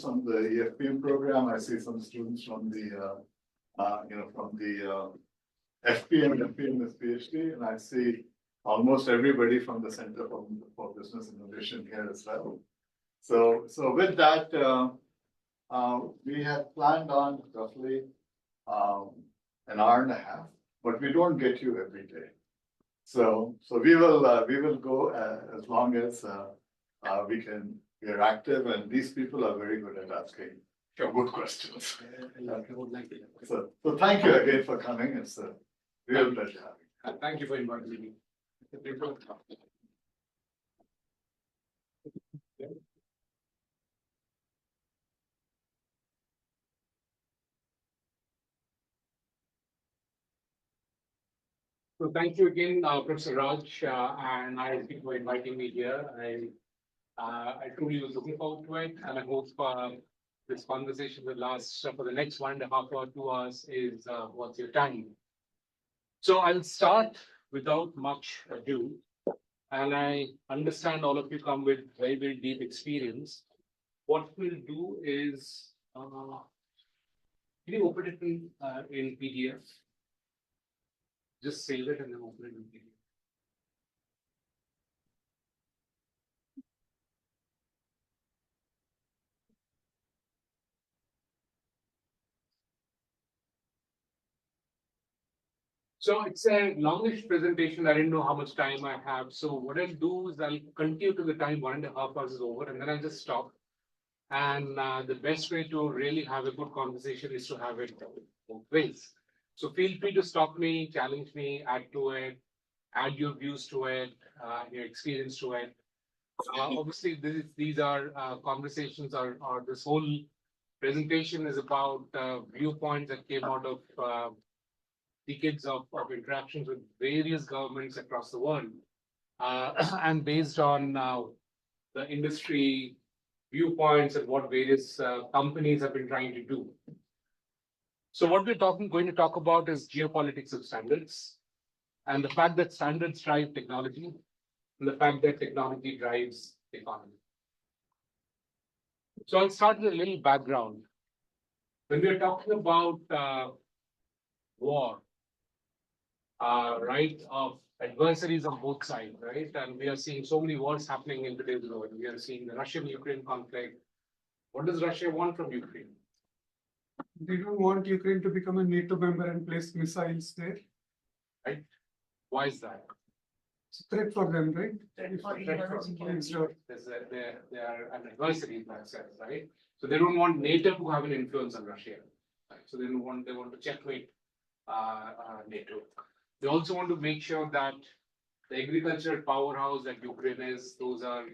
from the EFPM program. I see some students from the, FPM. FPM is PhD, and I see almost everybody from the Center for Business Innovation here as well. So with that, we had planned on roughly an hour and a half, but we don't get you every day. So we will go as long as we are active, and these people are very good at asking good questions. So thank you again for coming. It's a real pleasure having you. Thank you for inviting me. So thank you again, Professor Raj and ISB for inviting me here. I truly was looking forward to it, and I hope this conversation will last for the next 1.5 or 2 hours is worth your time. So I'll start without much ado, and I understand all of you come with very, very deep experience. What we'll do is, can you open it in PDF? Just save it and then open it in PDF. So it's a longish presentation. I didn't know how much time I have. So what I'll do is I'll continue to the time 1.5 hours is over, and then I'll just stop. And the best way to really have a good conversation is to have it both ways. So feel free to stop me, challenge me, add to it, add your views to it, your experience to it. Obviously, these are conversations, or this whole presentation is about viewpoints that came out of decades of interactions with various governments across the world, and based on the industry viewpoints and what various companies have been trying to do. So what we're going to talk about is geopolitics of standards, and the fact that standards drive technology, and the fact that technology drives the economy. So I'll start with a little background. When we're talking about war, right, of adversaries on both sides, right? And we are seeing so many wars happening in today's world. We are seeing the Russian-Ukraine conflict. What does Russia want from Ukraine? They don't want Ukraine to become a NATO member and place missiles there. Right? Why is that? It's a threat for them, right? They are an adversary in that sense, right? So they don't want NATO to have an influence on Russia. Right? So they want to checkmate NATO. They also want to make sure that the agricultural powerhouse that Ukraine is, those are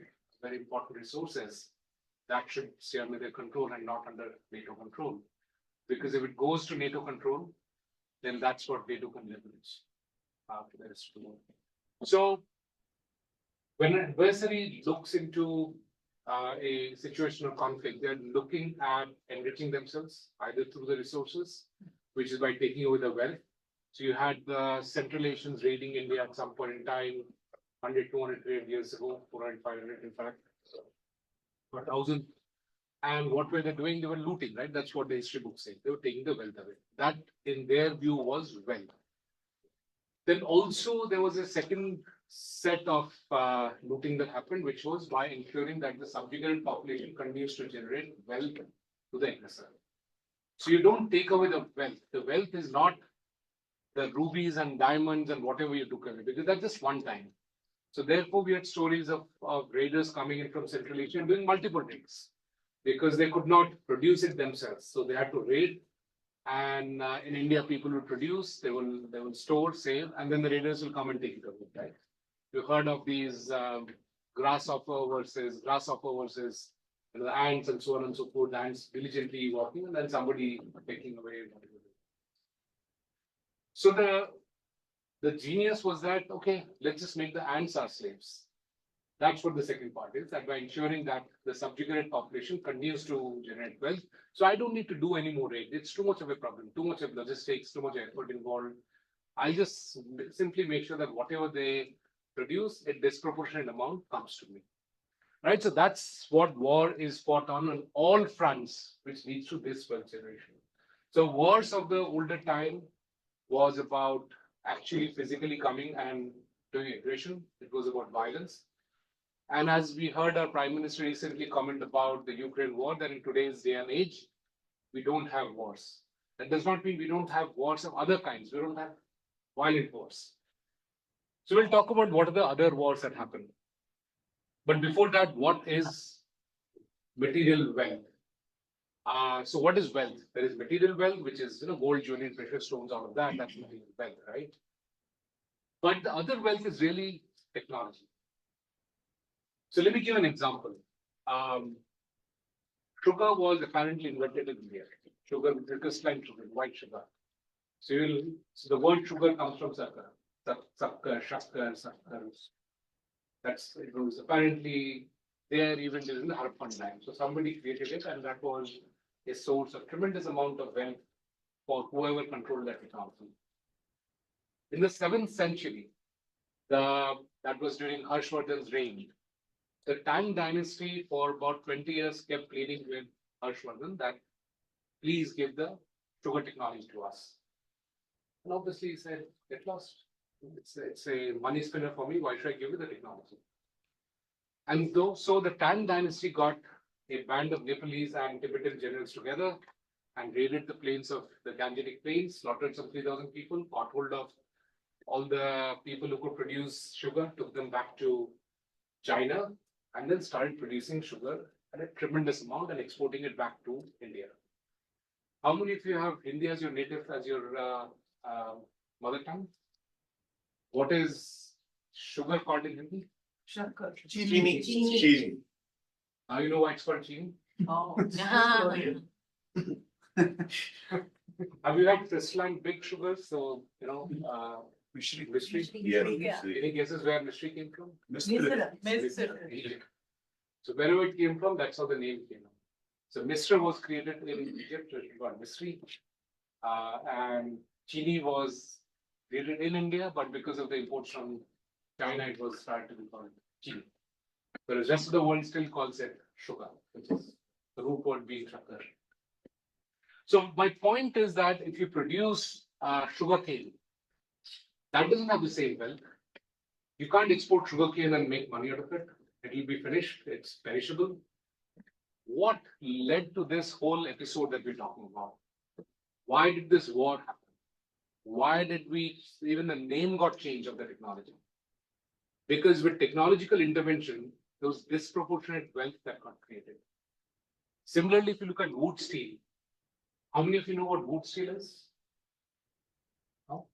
very important resources that should stay under their control and not under NATO control. Because if it goes to NATO control, then that's what NATO can leverage for the rest of the world. So when an adversary looks into a situation of conflict, they're looking at enriching themselves either through the resources, which is by taking over the wealth. So you had the Central Asians raiding India at some point in time, 100, 200, 300 years ago, 400, 500, in fact, 1,000. And what were they doing? They were looting, right? That's what the history books say. They were taking the wealth away. That, in their view, was wealth. Then also there was a second set of looting that happened, which was by ensuring that the subjugated population continues to generate wealth to the aggressor. So you don't take away the wealth. The wealth is not the rubies and diamonds and whatever you took away, because that's just one time. So therefore, we had stories of raiders coming in from Central Asia and doing multiple raids because they could not produce it themselves. So they had to raid. And in India, people will produce, they will store, save, and then the raiders will come and take it away, right? You've heard of these grasshopper versus the ants and so on and so forth, the ants diligently walking and then somebody taking away. So the genius was that, okay, let's just make the ants our slaves. That's what the second part is, that by ensuring that the subjugated population continues to generate wealth. So I don't need to do any more raid. It's too much of a problem, too much of logistics, too much effort involved. I just simply make sure that whatever they produce, a disproportionate amount comes to me. right? So that's what war is fought on all fronts, which leads to this wealth generation. So wars of the older time was about actually physically coming and doing aggression. It was about violence. And as we heard our Prime Minister recently comment about the Ukraine war, that in today's day and age, we don't have wars. That does not mean we don't have wars of other kinds. We don't have violent wars. So we'll talk about what are the other wars that happen. But before that, what is material wealth? So what is wealth? There is material wealth, which is gold, jewelry, and precious stones. Out of that, that's material wealth, right? But the other wealth is really technology. So let me give an example. Sugar was apparently invented in India. Sugar, crystalline sugar, white sugar. So, the word sugar comes from sakar. Sakkar, shakkar, sakkar. It was apparently there even during the Harappan time. So somebody created it, and that was a source of tremendous amount of wealth for whoever controlled that technology. In the 7th century, that was during Harshvardhan's reign. The Tang dynasty for about 20 years kept pleading with Harshvardhan that please give the sugar technology to us. And obviously he said, get lost. It's a money spinner for me. Why should I give you the technology? And so the Tang dynasty got a band of Nepalese and Tibetan generals together and raided the plains of the Gangetic Plains, slaughtered some 3,000 people, got hold of all the people who could produce sugar, took them back to China, and then started producing sugar at a tremendous amount and exporting it back to India. How many of you have Hindi as your native, as your mother tongue? What is sugar called in Hindi? Shankar. Chini. Now you know why it's called chini. Oh. Have you had crystalline big sugars? So, Mystery. Yeah. Any guesses where mystery came from? Misra. Egypt. So wherever it came from, that's how the name came. So Misra was created in Egypt, which we got mystery. And chini was created in India, but because of the imports from China, it was started to be called chini. But the rest of the world still calls it sugar, which is the root word being shakkar. So my point is that if you produce sugarcane, that doesn't have the same wealth. You can't export sugarcane and make money out of it. It will be finished. It's perishable. What led to this whole episode that we're talking about? Why did this war happen? Why did even the name got changed of the technology? Because with technological intervention, there was disproportionate wealth that got created. Similarly, if you look at wood steel, how many of you know what wood steel is? No?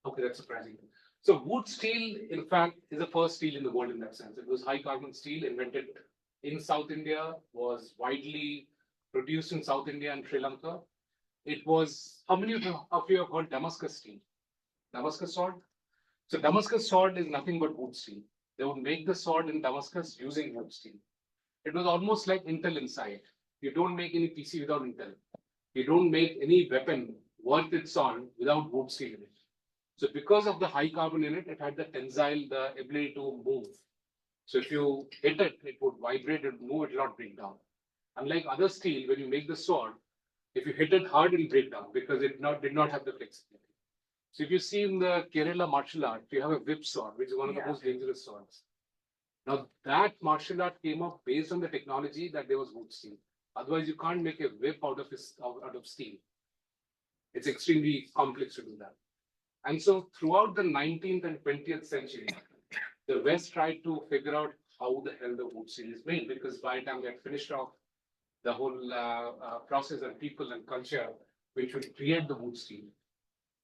Okay, that's surprising. So wood steel, in fact, is the first steel in the world in that sense. It was high carbon steel invented in South India, was widely produced in South India and Sri Lanka. It was, how many of you have heard Damascus steel? Damascus sword? So Damascus sword is nothing but wood steel. They would make the sword in Damascus using wood steel. It was almost like Intel inside. You don't make any PC without Intel. You don't make any weapon worth its salt without wood steel in it. So because of the high carbon in it, it had the tensile, the ability to move. So if you hit it, it would vibrate, it would move, it will not break down. Unlike other steel, when you make the sword, if you hit it hard, it will break down because it did not have the flexibility. So if you see in the Kerala martial art, you have a whip sword, which is one of the most dangerous swords. Now that martial art came up based on the technology that there was wood steel. Otherwise, you can't make a whip out of steel. It's extremely complex to do that. And so throughout the 19th and 20th century, the West tried to figure out how the hell the wood steel is made, because by the time they had finished off the whole process and people and culture which would create the wood steel.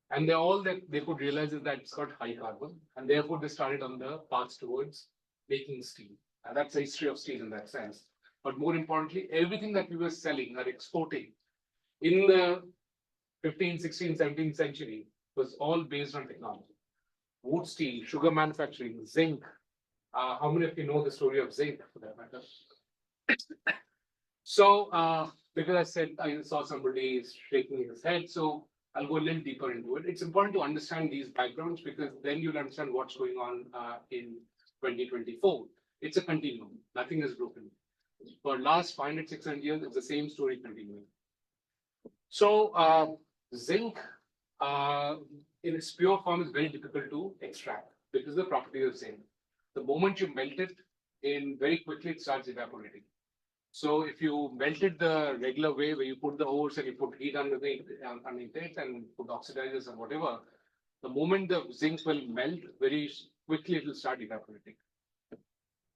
And all that they could realize is that it's got high carbon, and therefore they started on the path towards making steel. And that's the history of steel in that sense. But more importantly, everything that we were selling or exporting in the 15th, 16th, 17th century was all based on technology. Wood steel, sugar manufacturing, zinc. How many of you know the story of zinc for that matter? So, because I saw somebody shaking his head, so I'll go a little deeper into it. It's important to understand these backgrounds because then you'll understand what's going on in 2024. It's a continuum. Nothing is broken. For last 500, 600 years, it's the same story continuing. So zinc in its pure form is very difficult to extract because of the property of zinc. The moment you melt it, in very quickly it starts evaporating. So if you melt it the regular way, where you put the ores and you put heat underneath it and put oxidizers and whatever, the moment the zinc will melt, very quickly it will start evaporating.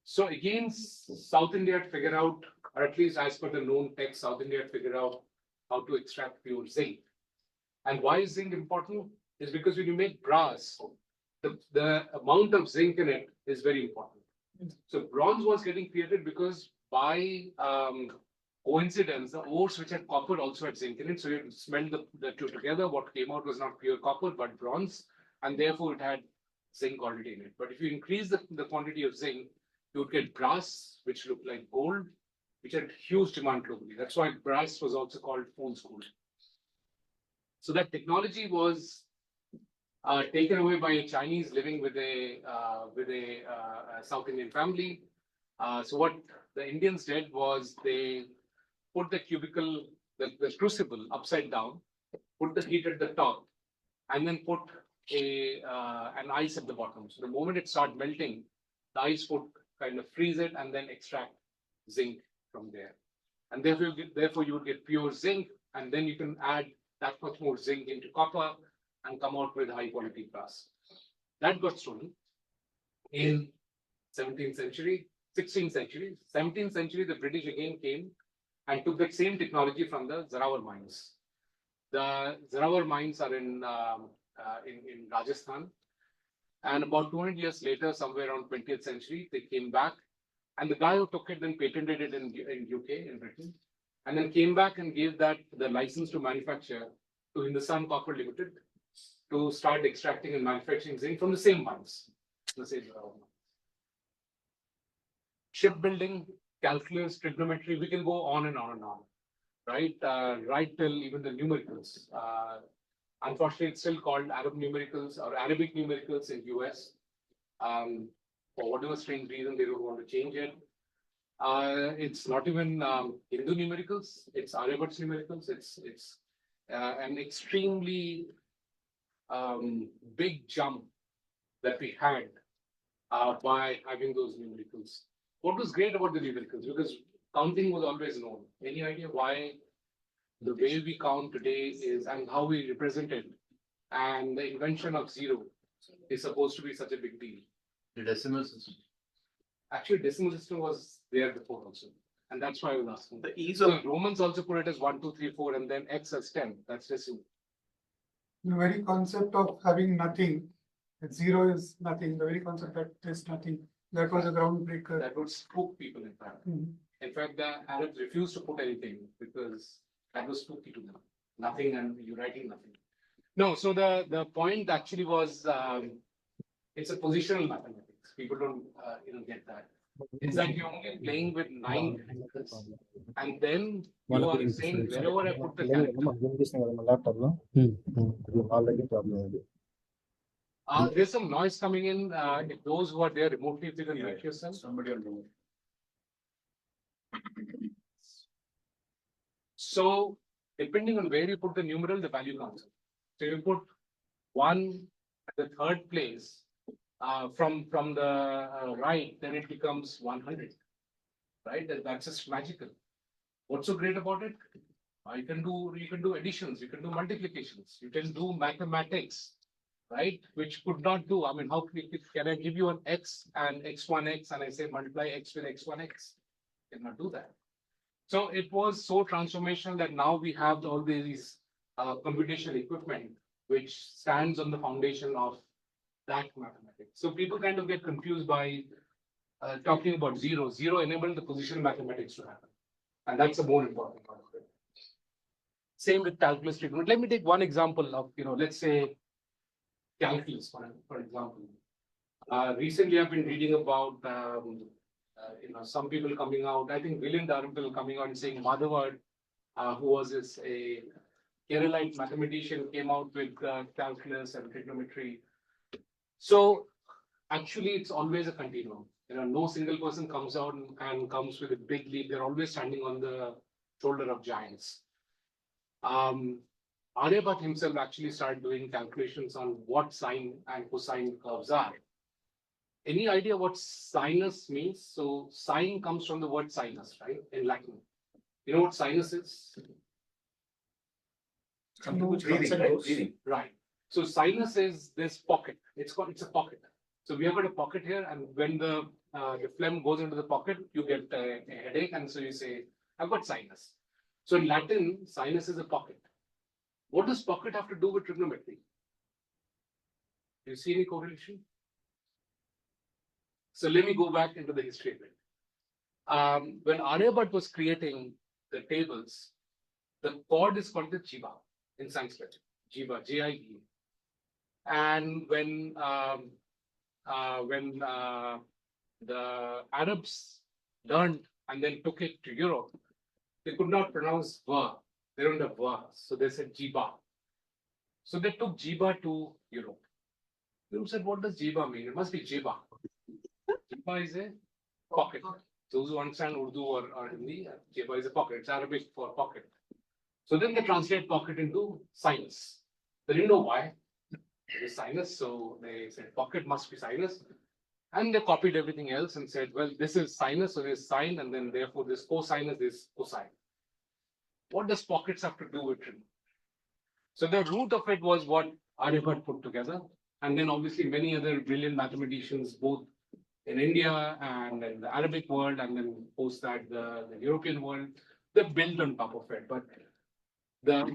So again, South India had figured out, or at least as per the known text, South India had figured out how to extract pure zinc. And why is zinc important? Is because when you make brass, the amount of zinc in it is very important. So bronze was getting created because by coincidence, the ores which had copper also had zinc in it. So you smelt the two together. What came out was not pure copper, but bronze, and therefore it had zinc already in it. But if you increase the quantity of zinc, you would get brass, which looked like gold, which had huge demand globally. That's why brass was also called fool's gold. So that technology was taken away by a Chinese living with a South Indian family. So what the Indians did was they put the cubicle, the crucible upside down, put the heat at the top, and then put an ice at the bottom. So the moment it started melting, the ice would kind of freeze it and then extract zinc from there. And therefore you would get pure zinc, and then you can add that much more zinc into copper and come out with high quality brass. That got stolen in 17th century, 16th century. 17th century, the British again came and took that same technology from the Zarawar mines. The Zarawar mines are in Rajasthan. And about 200 years later, somewhere around 20th century, they came back. And the guy who took it then patented it in UK, in Britain, and then came back and gave that the license to manufacture to Hindustan Copper Limited to start extracting and manufacturing zinc from the same mines, the same mines. Shipbuilding, calculus, trigonometry, we can go on and on and on, right? Right till even the numericals. Unfortunately, it's still called Arab numericals or Arabic numericals in US. For whatever strange reason, they don't want to change it. It's not even Hindu numericals, it's Aryabhat's numericals. It's an extremely big jump that we had by having those numericals. What was great about the numericals? Because counting was always known. Any idea why the way we count today is and how we represent it, and the invention of zero is supposed to be such a big deal? The decimal system. Actually, decimal system was there before also, and that's why I was asking. The ease So of Romans also put it as 1, 2, 3, 4, and then X as 10. That's decimal. The very concept of having nothing, that zero is nothing, the very concept that is nothing, that was a groundbreaker. That would spook people, in fact. Mhm. In fact, the Arabs refused to put anything because that was spooky to them. Nothing, and you're writing nothing. No, so the point actually was it's a positional mathematics. People don't get that. It's that you're only playing with 9 characters, and then you are saying wherever I put the character. There's some noise coming in. If those who are there remotely, if you can mute yourself. somebody on remote. So depending on where you put the numeral, the value comes in. So you put 1 at the third place from the right, then it becomes 100, right? That's just magical. What's so great about it? You can do additions, you can do multiplications, you can do mathematics, right? Which could not do. I mean, how can I give you an x and x1x and I say multiply x with x1x? Cannot do that. So it was so transformational that now we have all these computational equipment which stands on the foundation of that mathematics. So people kind of get confused by talking about zero. Zero enabled the position mathematics to happen, and that's the more important part of it. Same with calculus treatment. Let me take one example of let's say calculus for example. Recently, I've been reading about some people coming out. I think William Dalrymple coming out and saying Madhavad, who was a Keralite mathematician, came out with calculus and trigonometry. So actually, it's always a continuum. No single person comes out and comes with a big leap. They're always standing on the shoulder of giants. Aryabhat himself actually started doing calculations on what sine and cosine curves are. Any idea what sinus means? So sine comes from the word sinus, right? In Latin. You know what sinus is? Breathing. Right. So sinus is this pocket. It's a pocket. So we have got a pocket here, and when the phlegm goes into the pocket, you get a headache, and so you say, "I've got sinus." So in Latin, sinus is a pocket. What does pocket have to do with trigonometry? Do you see any correlation? So let me go back into the history of it. When Aryabhat was creating the tables, the chord is called the jiva in Sanskrit. Jiva, J-I-V. And when the Arabs learned and then took it to Europe, they could not pronounce va. They don't have va, so they said jiba. So they took jiba to Europe. Europe said, "What does jiba mean? It must be jiba." Jiba is a pocket. Those who understand Urdu or Hindi, jiba is a pocket. It's Arabic for pocket. So then they translate pocket into sinus. They didn't know why. It is sinus, so they said pocket must be sinus. And they copied everything else and said, well, this is sinus, so there's sine, and then therefore this cosinus is cosine. What does pockets have to do with it? So the root of it was what Aryabhat put together. And then obviously many other brilliant mathematicians, both in India and in the Arabic world, and then post that the European world, they built on top of it. But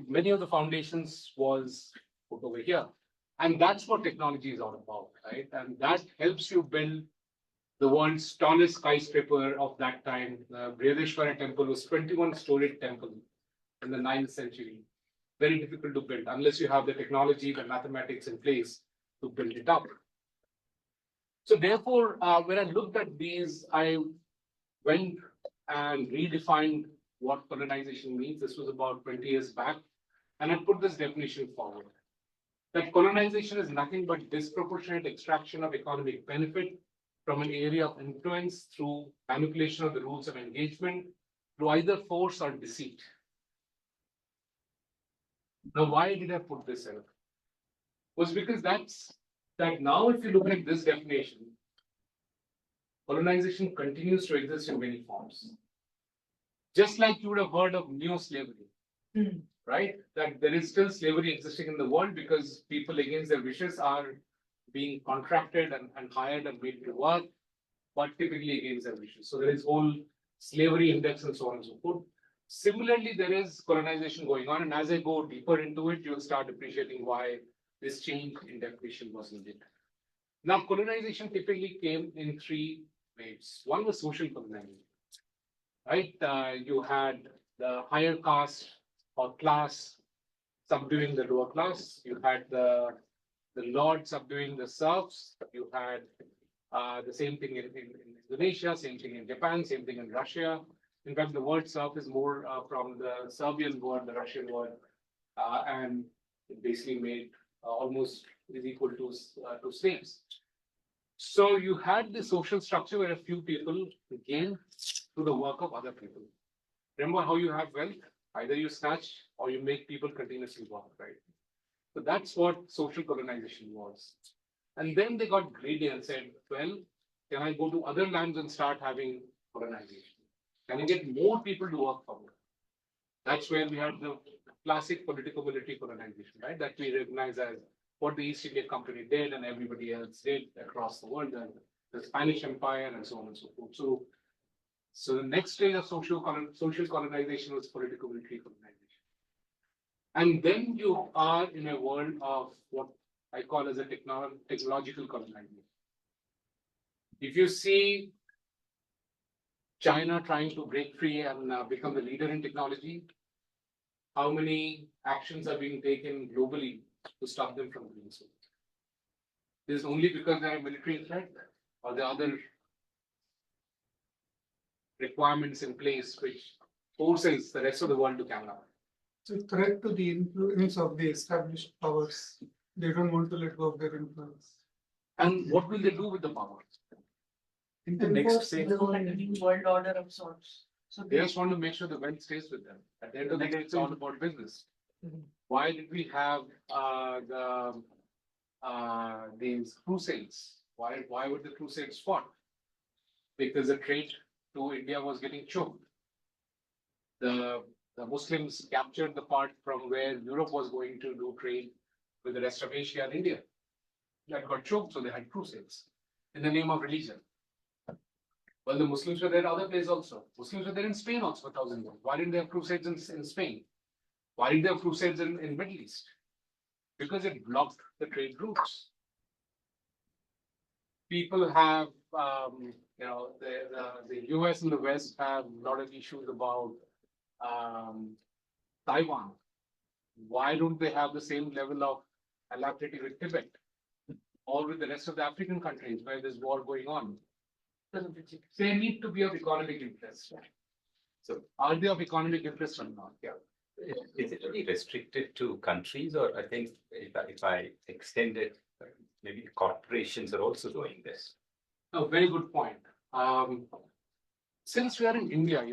many of the foundations was put over here. And that's what technology is all about, right? And that helps you build the world's tallest skyscraper of that time. The Brihadeshwara temple was 21-story temple in the 9th century. Very difficult to build unless you have the technology, the mathematics in place to build it up. So therefore, when I looked at these, I went and redefined what colonization means. This was about 20 years back. And I put this definition forward. That colonization is nothing but disproportionate extraction of economic benefit from an area of influence through manipulation of the rules of engagement through either force or deceit. Now, why did I put this in? Was because that now if you look at this definition, colonization continues to exist in many forms. Just like you would have heard of neo-slavery. Right? That there is still slavery existing in the world because people against their wishes are being contracted and hired and made to work, but typically against their wishes. So there is whole slavery index and so on and so forth. Similarly, there is colonization going on. And as I go deeper into it, you'll start appreciating why this change in definition was needed. Now, colonization typically came in 3 waves. One was social colonization, right? You had the higher caste or class subduing the lower class. You had the lord subduing the serfs. You had the same thing in Indonesia, same thing in Japan, same thing in Russia. In fact, the word serf is more from the Serbian word, the Russian word, and it basically made almost is equal to slaves. So you had the social structure where a few people gained through the work of other people. Remember how you have wealth? Either you snatch or you make people continuously work, right? So that's what social colonization was. And then they got greedy and said, well, can I go to other lands and start having colonization? Can I get more people to work for me? That's where we had the classic political military colonization, right? That we recognize as what the East India Company did and everybody else did across the world, and the Spanish Empire and so on and so forth. So the next stage of social colonization was political military colonization. And then you are in a world of what I call as a technological colonization. If you see China trying to break free and become the leader in technology, how many actions are being taken globally to stop them from doing so? Is only because they are a military threat, or the other requirements in place which forces the rest of the world to catch up? It's a threat to the influence of the established powers. They don't want to let go of their influence. And what will they do with the power? In the next phase, Like a new world order of sorts. So They just want to make sure the wealth stays with them. At the end of the day, it's all about business. Mhm. Why did we have these crusades? Why were the crusades fought? Because the trade to India was getting choked. The Muslims captured the part from where Europe was going to do trade with the rest of Asia and India. That got choked, so they had crusades in the name of religion. Well, the Muslims were there other places also. Muslims were there in Spain also for thousands of years. Why didn't they have crusades in Spain? Why did they have crusades in Middle East? Because it blocked the trade routes. People have, the US and the West have a lot of issues about Taiwan. Why don't they have the same level of alacrity with Tibet or with the rest of the African countries where there's war going on? They need to be of economic interest. So are they of economic interest or not? Yeah. is it really restricted to countries, or I think if I extend it, maybe corporations are also doing this? A very good point. Since we are in India,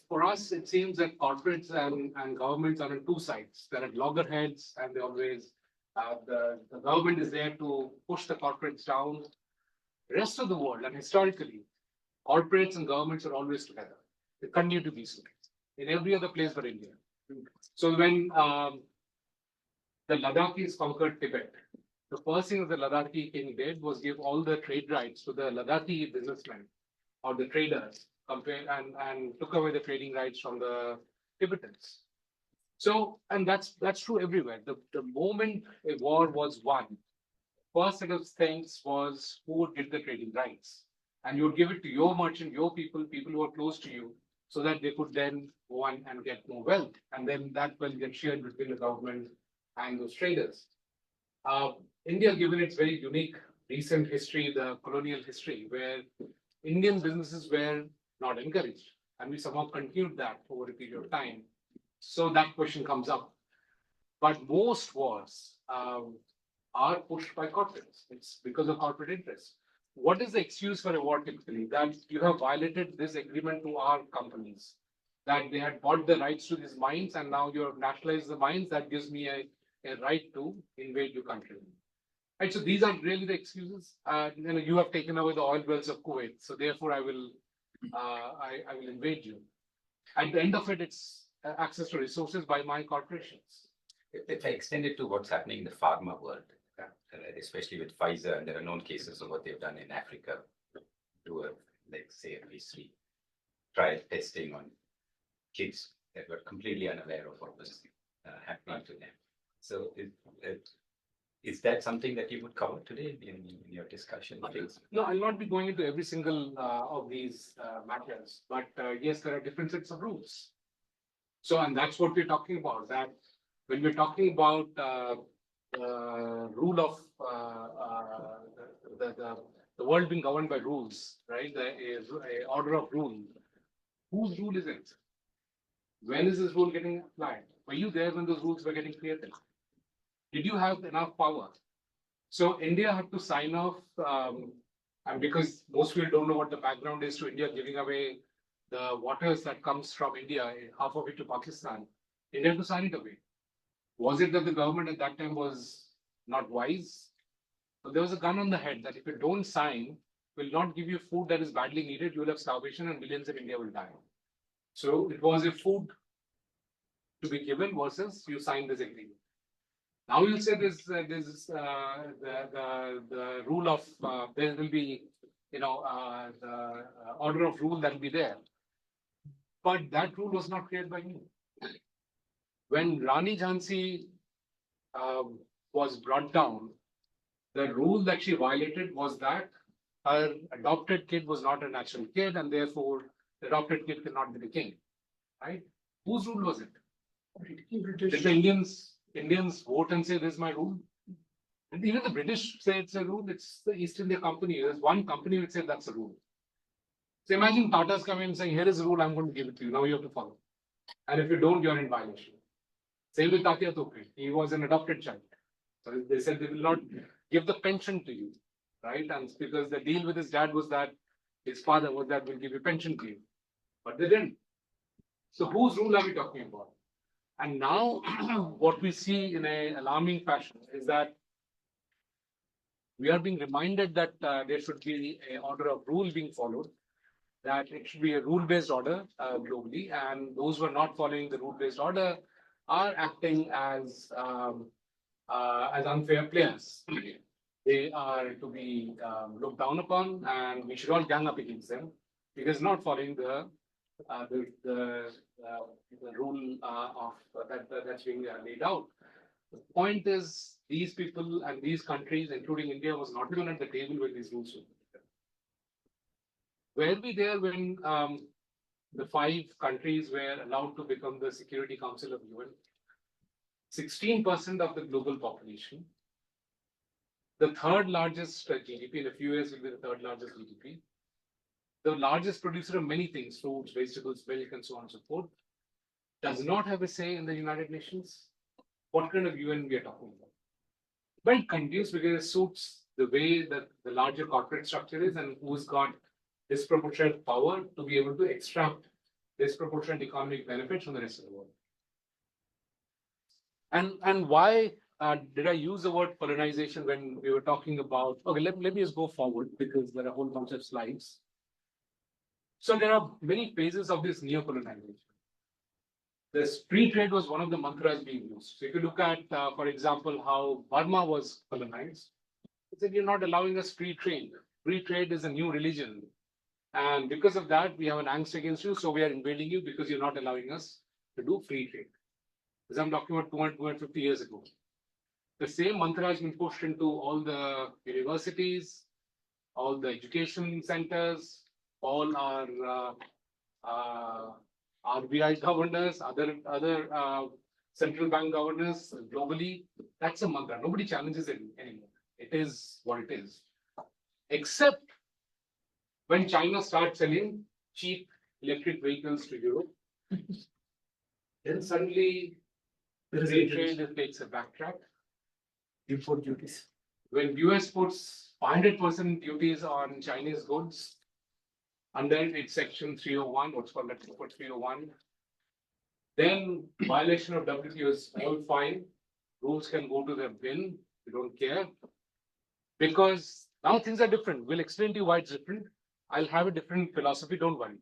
for us, it seems that corporates and governments are on two sides. There are loggerheads, and they always, the government is there to push the corporates down. Rest of the world, and historically, corporates and governments are always together. They continue to be so in every other place but India. So when the Ladakhis conquered Tibet, the first thing that the Ladakhi king did was give all the trade rights to the Ladakhi businessmen or the traders, and took away the trading rights from the Tibetans. So, and that's true everywhere. The moment a war was won, first set of things was who would get the trading rights. And you would give it to your merchant, your people who are close to you, so that they could then go on and get more wealth. And then that wealth gets shared between the government and those traders. India, given its very unique recent history, the colonial history, where Indian businesses were not encouraged, and we somehow continued that over a period of time. So that question comes up. But most wars are pushed by corporates. It's because of corporate interests. What is the excuse for a war typically? That you have violated this agreement to our companies, that they had bought the rights to these mines and now you have nationalized the mines, that gives me a right to invade your country. Right, so these are really the excuses. You have taken away the oil wells of Kuwait, so therefore I will invade you. At the end of it, it's access to resources by my corporations. If I extend it to what's happening in the pharma world, especially with Pfizer, and there are known cases of what they've done in Africa, to like say a phase 3 trial testing on kids that were completely unaware of what was happening to them. So is that something that you would cover today in your discussion? No, I'll not be going into every single of these matters, but yes, there are different sets of rules. So, and that's what we're talking about, that when we're talking about rule of the world being governed by rules, right? A order of rule. Whose rule is it? When is this rule getting applied? Were you there when those rules were getting created? Did you have enough power? So India had to sign off, and because most people don't know what the background is to India giving away the waters that comes from India, half of it to Pakistan, India had to sign it away. Was it that the government at that time was not wise? So there was a gun on the head that if you don't sign, will not give you food that is badly needed, you will have starvation and millions in India will die. So it was a food to be given versus you sign this agreement. Now you'll say this the rule of there will be the order of rule that will be there, but that rule was not created by me. When Rani Jhansi was brought down, the rule that she violated was that her adopted kid was not a natural kid, and therefore the adopted kid cannot be the king. Right? Whose rule was it? Did the Indians vote and say this is my rule? And even the British say it's a rule. It's the East India Company. There's one company which said that's a rule. So imagine Tata's coming and saying, here is a rule, I'm going to give it to you. Now you have to follow. And if you don't, you're in violation. Same with Tatya Tope. He was an adopted child. So they said they will not give the pension to you. Right? And because the deal with his dad was that His father was that will give you pension to you, but they didn't. So whose rule are we talking about? And now what we see in an alarming fashion is that we are being reminded that there should be an order of rule being followed, that it should be a rule-based order globally, and those who are not following the rule-based order are acting as unfair players. They are to be looked down upon, and we should all gang up against them because not following the rule that's being laid out. The point is, these people and these countries, including India, was not even at the table when these rules were made. Were we there when the 5 countries were allowed to become the Security Council of UN? 16% of the global population. The 3rd largest GDP, in a few years will be the 3rd largest GDP. The largest producer of many things, fruits, vegetables, milk, and so on and so forth, does not have a say in the United Nations. What kind of UN we are talking about? But it continues because it suits the way that the larger corporate structure is and who's got disproportionate power to be able to extract disproportionate economic benefits from the rest of the world. And why did I use the word colonization when we were talking about, okay, let me just go forward because there are a whole bunch of slides. So there are many phases of this neo-colonization. The free trade was one of the mantras being used. So if you look at, for example, how Burma was colonized, it said you're not allowing us free trade. Free trade is a new religion. And because of that, we have an angst against you. So we are invading you because you're not allowing us to do free trade. Because I'm talking about 250 years ago. The same mantra has been pushed into all the universities, all the education centers, all our RBI governors, other central bank governors globally. That's a mantra. Nobody challenges it anymore. It is what it is. Except when China starts selling cheap electric vehicles to Europe, then suddenly free trade takes a backtrack. Import duties. When US puts 500% duties on Chinese goods under its section 301, what's called the 301, then violation of WTO is all fine. Rules can go to the bin. We don't care. Because now things are different. We'll explain to you why it's different. I'll have a different philosophy, don't worry.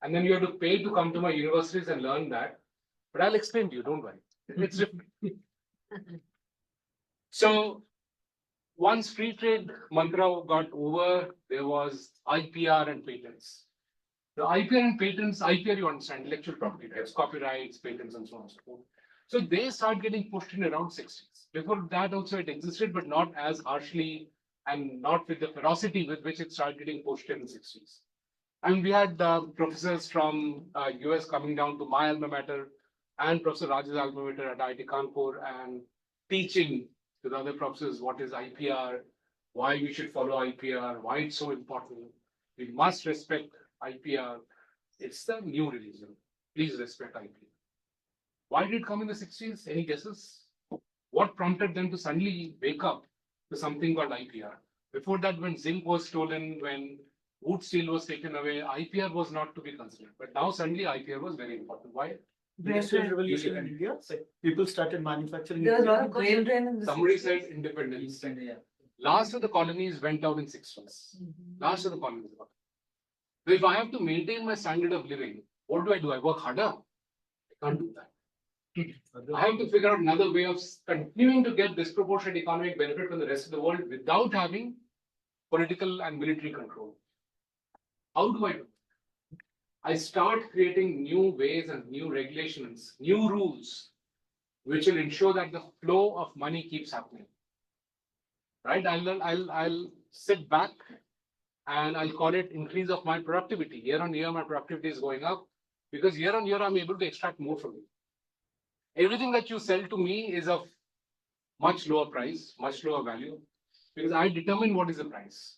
And then you have to pay to come to my universities and learn that. But I'll explain to you, don't worry. It's different. So once free trade mantra got over, there was IPR and patents. The IPR and patents, IPR you understand, intellectual property rights, copyrights, patents, and so on and so forth. So they start getting pushed in around 60s. Before that also it existed, but not as harshly and not with the ferocity with which it started getting pushed in the 60s. And we had professors from US coming down to my alma mater and Professor Raj's alma mater at IIT Kanpur and teaching to the other professors what is IPR, why we should follow IPR, why it's so important. We must respect IPR. It's the new religion. Please respect IPR. Why did it come in the 60s? Any guesses? What prompted them to suddenly wake up to something called IPR? Before that, when zinc was stolen, when wood steel was taken away, IPR was not to be considered. But now suddenly IPR was very important. Why? Industrial revolution in India, so people started manufacturing. There was a lot of brain drain in the. Somebody said independence. Yeah. Last of the colonies went out in 60s. Last of the colonies. So if I have to maintain my standard of living, what do? I work harder? I can't do that. I have to figure out another way of continuing to get disproportionate economic benefit from the rest of the world without having political and military control. How do I do? I start creating new ways and new regulations, new rules, which will ensure that the flow of money keeps happening. Right? I'll sit back and I'll call it increase of my productivity. Year on year, my productivity is going up because year on year, I'm able to extract more from it. Everything that you sell to me is of much lower price, much lower value, because I determine what is the price.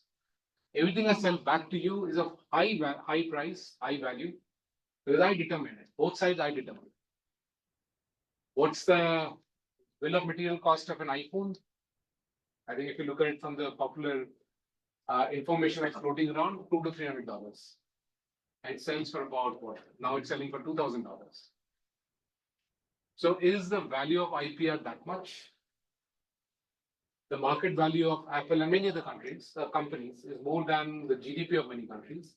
Everything I sell back to you is of high price, high value, because I determine it. Both sides I determine. What's the bill of material cost of an iPhone? I think if you look at it from the popular information that's floating around $200 to $300. And it sells for about what? Now it's selling for $2,000. So is the value of IPR that much? The market value of Apple and many other countries, companies is more than the GDP of many countries.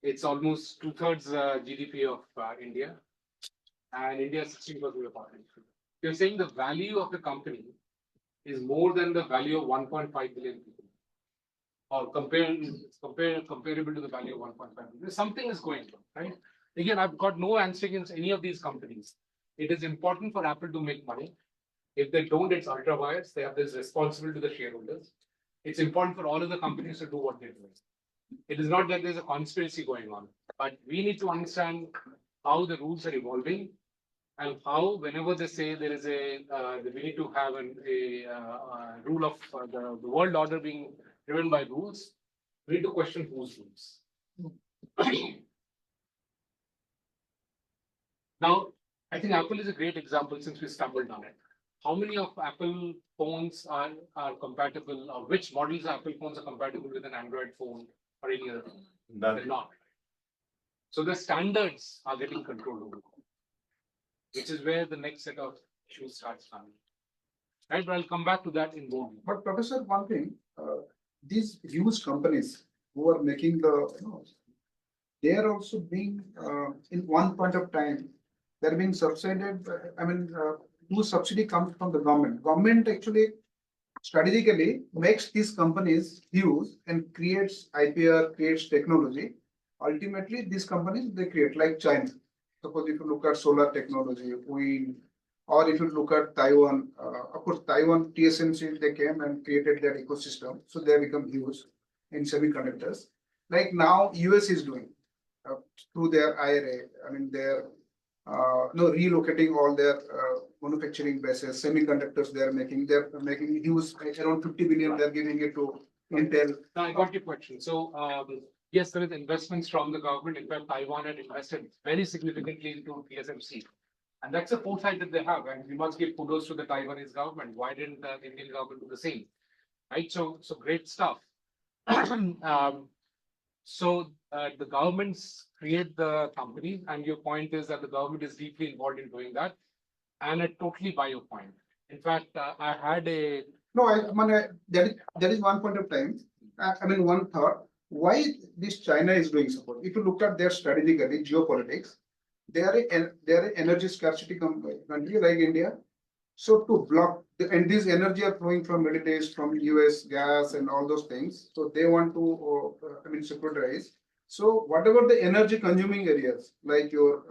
It's almost 2/3 GDP of India, and India is 16% of the population. You're saying the value of the company is more than the value of 1.5 billion people, or comparable to the value of 1.5 billion. Something is going on, right? Again, I've got no answer against any of these companies. It is important for Apple to make money. If they don't, it's ultra wires. They have this responsibility to the shareholders. It's important for all of the companies to do what they're doing. It is not that there's a conspiracy going on, but we need to understand how the rules are evolving and how, whenever they say there is we need to have a rule of the world order being driven by rules, we need to question whose rules. Now, I think Apple is a great example since we stumbled on it. How many of Apple phones are compatible, or which models of Apple phones are compatible with an Android phone or any other phone? They're not. So the standards are getting controlled over, which is where the next set of issues starts coming. Right, but I'll come back to that in more. But Professor, one thing, these huge companies who are making they are also being, in one point of time, they're being subsidized. No subsidy comes from the government. Government actually strategically makes these companies huge and creates IPR, creates technology. Ultimately, these companies they create, like China. Suppose if you look at solar technology, wind, or if you look at Taiwan, of course, Taiwan TSMC, they came and created their ecosystem. So they become huge in semiconductors. Like now, US is doing through their IRA, they're relocating all their manufacturing bases, semiconductors they're making huge, around 50 billion, they're giving it to Intel. Now, I got your question. So, yes, there is investments from the government. In fact, Taiwan had invested very significantly into TSMC. And that's a foresight that they have. And we must give kudos to the Taiwanese government. Why didn't the Indian government do the same? Right? So great stuff. The governments create the company, and your point is that the government is deeply involved in doing that. And I totally buy your point. In fact, I had a That is one point of time. One thought. Why this China is doing support? If you look at their strategically geopolitics, they are an energy scarcity country like India. So to block, and this energy are flowing from Middle East, from US gas and all those things. So they want to, securitize. So whatever the energy consuming areas, like your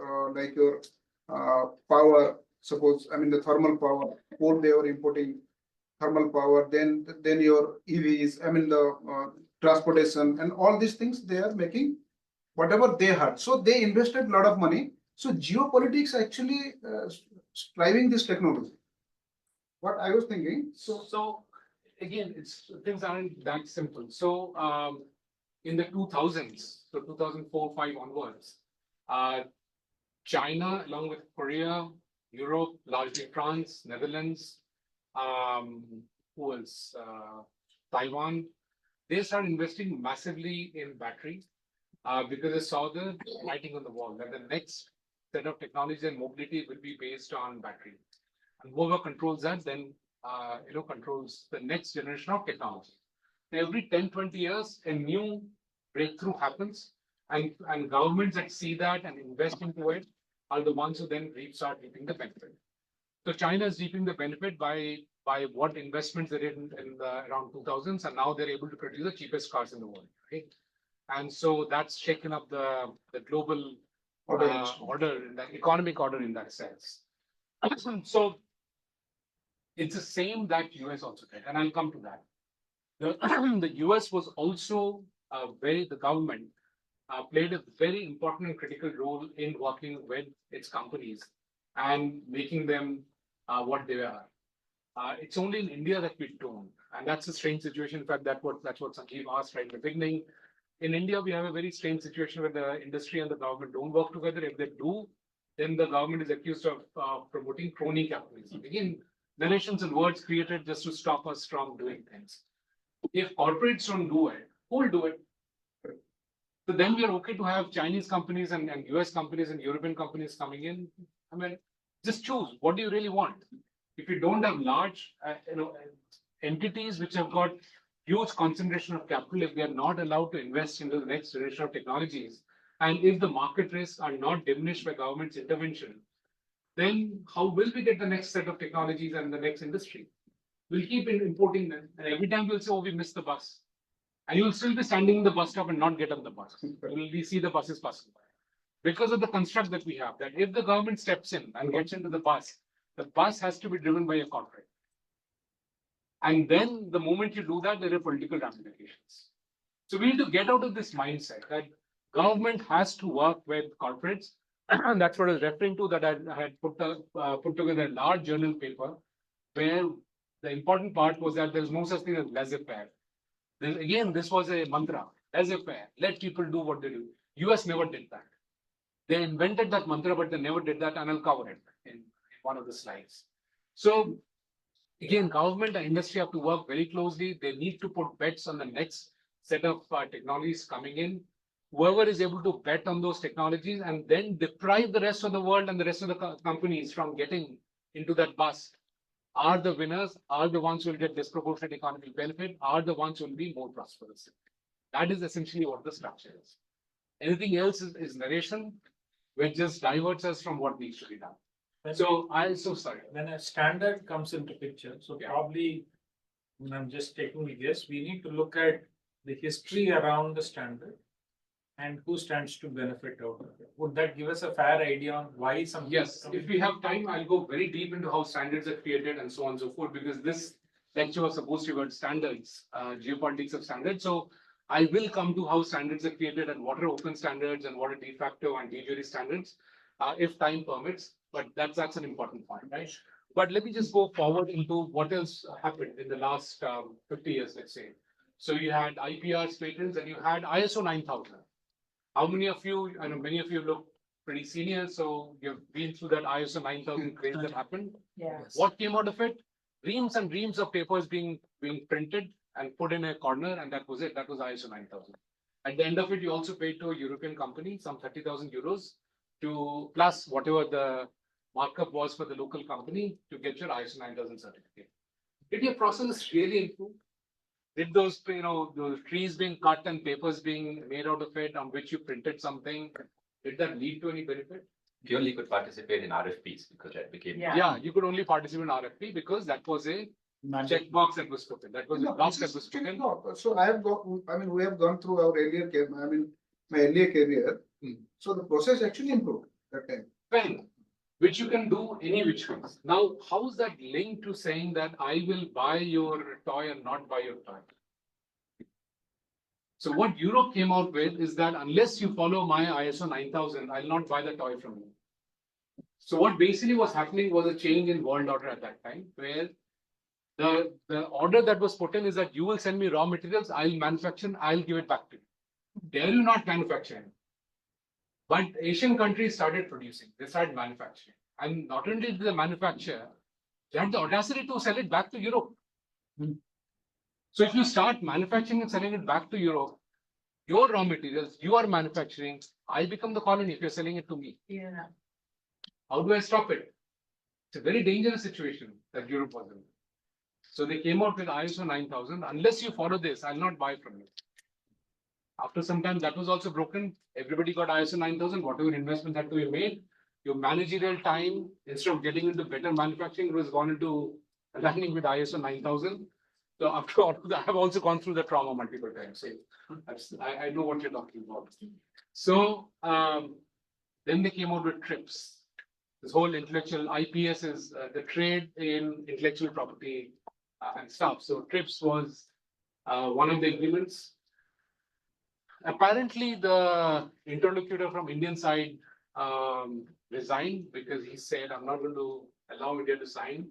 power, suppose, the thermal power, coal they are importing thermal power, then your EVs, the transportation and all these things they are making whatever they had. So they invested a lot of money. So geopolitics actually driving this technology. What I was thinking. So again, things aren't that simple. So in the 2000s, so 2004-5 onwards, China, along with Korea, Europe, largely France, Netherlands, who else? Taiwan, they started investing massively in battery because they saw the writing on the wall that the next set of technology and mobility will be based on battery. And whoever controls that then controls the next generation of technology. Every 10-20 years, a new breakthrough happens, and governments that see that and invest into it are the ones who then start reaping the benefit. So China is reaping the benefit by what investments they did in the around 2000s, and now they're able to produce the cheapest cars in the world, right? And so that's shaken up the global order, the economic order in that sense. So it's the same that US also did, and I'll come to that. The US was also the government played a very important and critical role in working with its companies and making them what they are. It's only in India that we don't, and that's a strange situation. In fact, that's what Sanjeev asked right in the beginning. In India, we have a very strange situation where the industry and the government don't work together. If they do, then the government is accused of promoting crony capitalism. Again, narrations and words created just to stop us from doing things. If corporates don't do it, who will do it? So then we are okay to have Chinese companies and US companies and European companies coming in. I mean, just choose. What do you really want? If you don't have large, entities which have got huge concentration of capital, if they are not allowed to invest into the next generation of technologies, and if the market risks are not diminished by government's intervention, then how will we get the next set of technologies and the next industry? We'll keep importing them, and every time we'll say, oh, we missed the bus. And you'll still be standing in the bus stop and not get on the bus. We see the buses passing by. Because of the construct that we have, that if the government steps in and gets into the bus has to be driven by a corporate. And then the moment you do that, there are political ramifications. So we need to get out of this mindset that government has to work with corporates. And that's what I was referring to, that I had put together a large journal paper where the important part was that there's no such thing as laissez-faire. Again, this was a mantra, laissez-faire, let people do what they do. US never did that. They invented that mantra, but they never did that, and I'll cover it in one of the slides. So again, government and industry have to work very closely. They need to put bets on the next set of technologies coming in. Whoever is able to bet on those technologies and then deprive the rest of the world and the rest of the companies from getting into that bus are the winners, are the ones who will get disproportionate economic benefit, are the ones who will be more prosperous. That is essentially what the structure is. Anything else is narration, which just diverts us from what needs to be done. Sorry. When a standard comes into picture, so Yeah. probably, I'm just taking a guess, we need to look at the history around the standard and who stands to benefit out of it. Would that give us a fair idea on why some? Yes, if we have time, I'll go very deep into how standards are created and so on and so forth, because this lecture was supposed to be about standards, geopolitics of standards. So I will come to how standards are created and what are open standards and what are de facto and de jure standards, if time permits. But that's an important point, right? But let me just go forward into what else happened in the last 50 years, let's say. So you had IPR patents and you had ISO 9000. How many of you, I know many of you look pretty senior, so you've been through that ISO 9000 craze that happened. Yeah. What came out of it? Reams and reams of papers being printed and put in a corner, and that was it. That was ISO 9000. At the end of it, you also paid to a European company some 30,000 euros to plus whatever the markup was for the local company to get your ISO 9000 certificate. Did your process really improve? Did those, those trees being cut and papers being made out of it on which you printed something, did that lead to any benefit? You only could participate in RFPs because that became. Yeah. Yeah, you could only participate in RFP because that was a checkbox that was put in. That was a box that was put in. So I have got, we have gone through our earlier, my earlier career. So the process actually improved that time. Pen, which you can do any which ways. Now, how is that linked to saying that I will buy your toy and not buy your toy? So what Europe came out with is that unless you follow my ISO 9000, I'll not buy the toy from you. So what basically was happening was a change in world order at that time, where the order that was put in is that you will send me raw materials, I'll manufacture, I'll give it back to you. Dare you not manufacture? But Asian countries started producing, they started manufacturing. And not only did they manufacture, they had the audacity to sell it back to Europe. So if you start manufacturing and selling it back to Europe, your raw materials, you are manufacturing, I become the colony if you're selling it to me. Yeah. How do I stop it? It's a very dangerous situation that Europe was in. So they came out with ISO 9000. Unless you follow this, I'll not buy from you. After some time, that was also broken. Everybody got ISO 9000. Whatever investment had to be made, your managerial time, instead of getting into better manufacturing, it was gone into aligning with ISO 9000. So after all of that, I've also gone through the trauma multiple times. So I know what you're talking about. So then they came out with TRIPS. This whole intellectual IPS is the trade in intellectual property and stuff. So TRIPS was one of the agreements. Apparently, the interlocutor from Indian side resigned because he said, I'm not going to allow India to sign.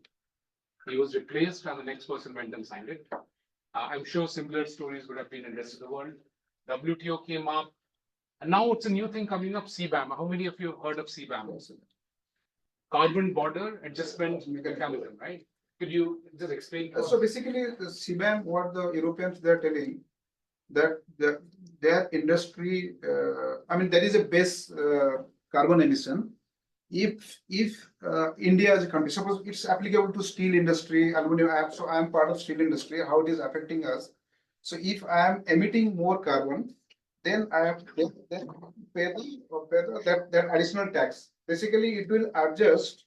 He was replaced and the next person went and signed it. I'm sure similar stories would have been in the rest of the world. WTO came up. And now it's a new thing coming up, CBAM. How many of you have heard of CBAM? Carbon Border Adjustment Mechanism, right? Could you just explain? So basically, the CBAM, what the Europeans they are telling, their industry, I mean, there is a base carbon emission. If India as a country, suppose it's applicable to steel industry, aluminum, so I am part of steel industry, how it is affecting us. So if I am emitting more carbon, then I have to then pay that additional tax. Basically, it will adjust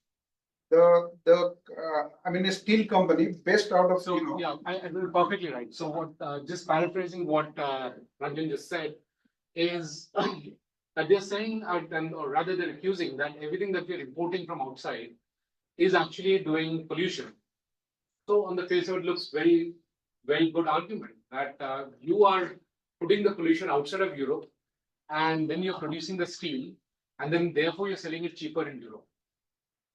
I mean, a steel company based out of, So, yeah, you're perfectly right. So what, just paraphrasing what, Ranjan just said is that they're saying, or rather they're accusing that everything that we're importing from outside is actually doing pollution. So on the face of it, looks very, very good argument that, you are putting the pollution outside of Europe and then you're producing the steel and then therefore you're selling it cheaper in Europe.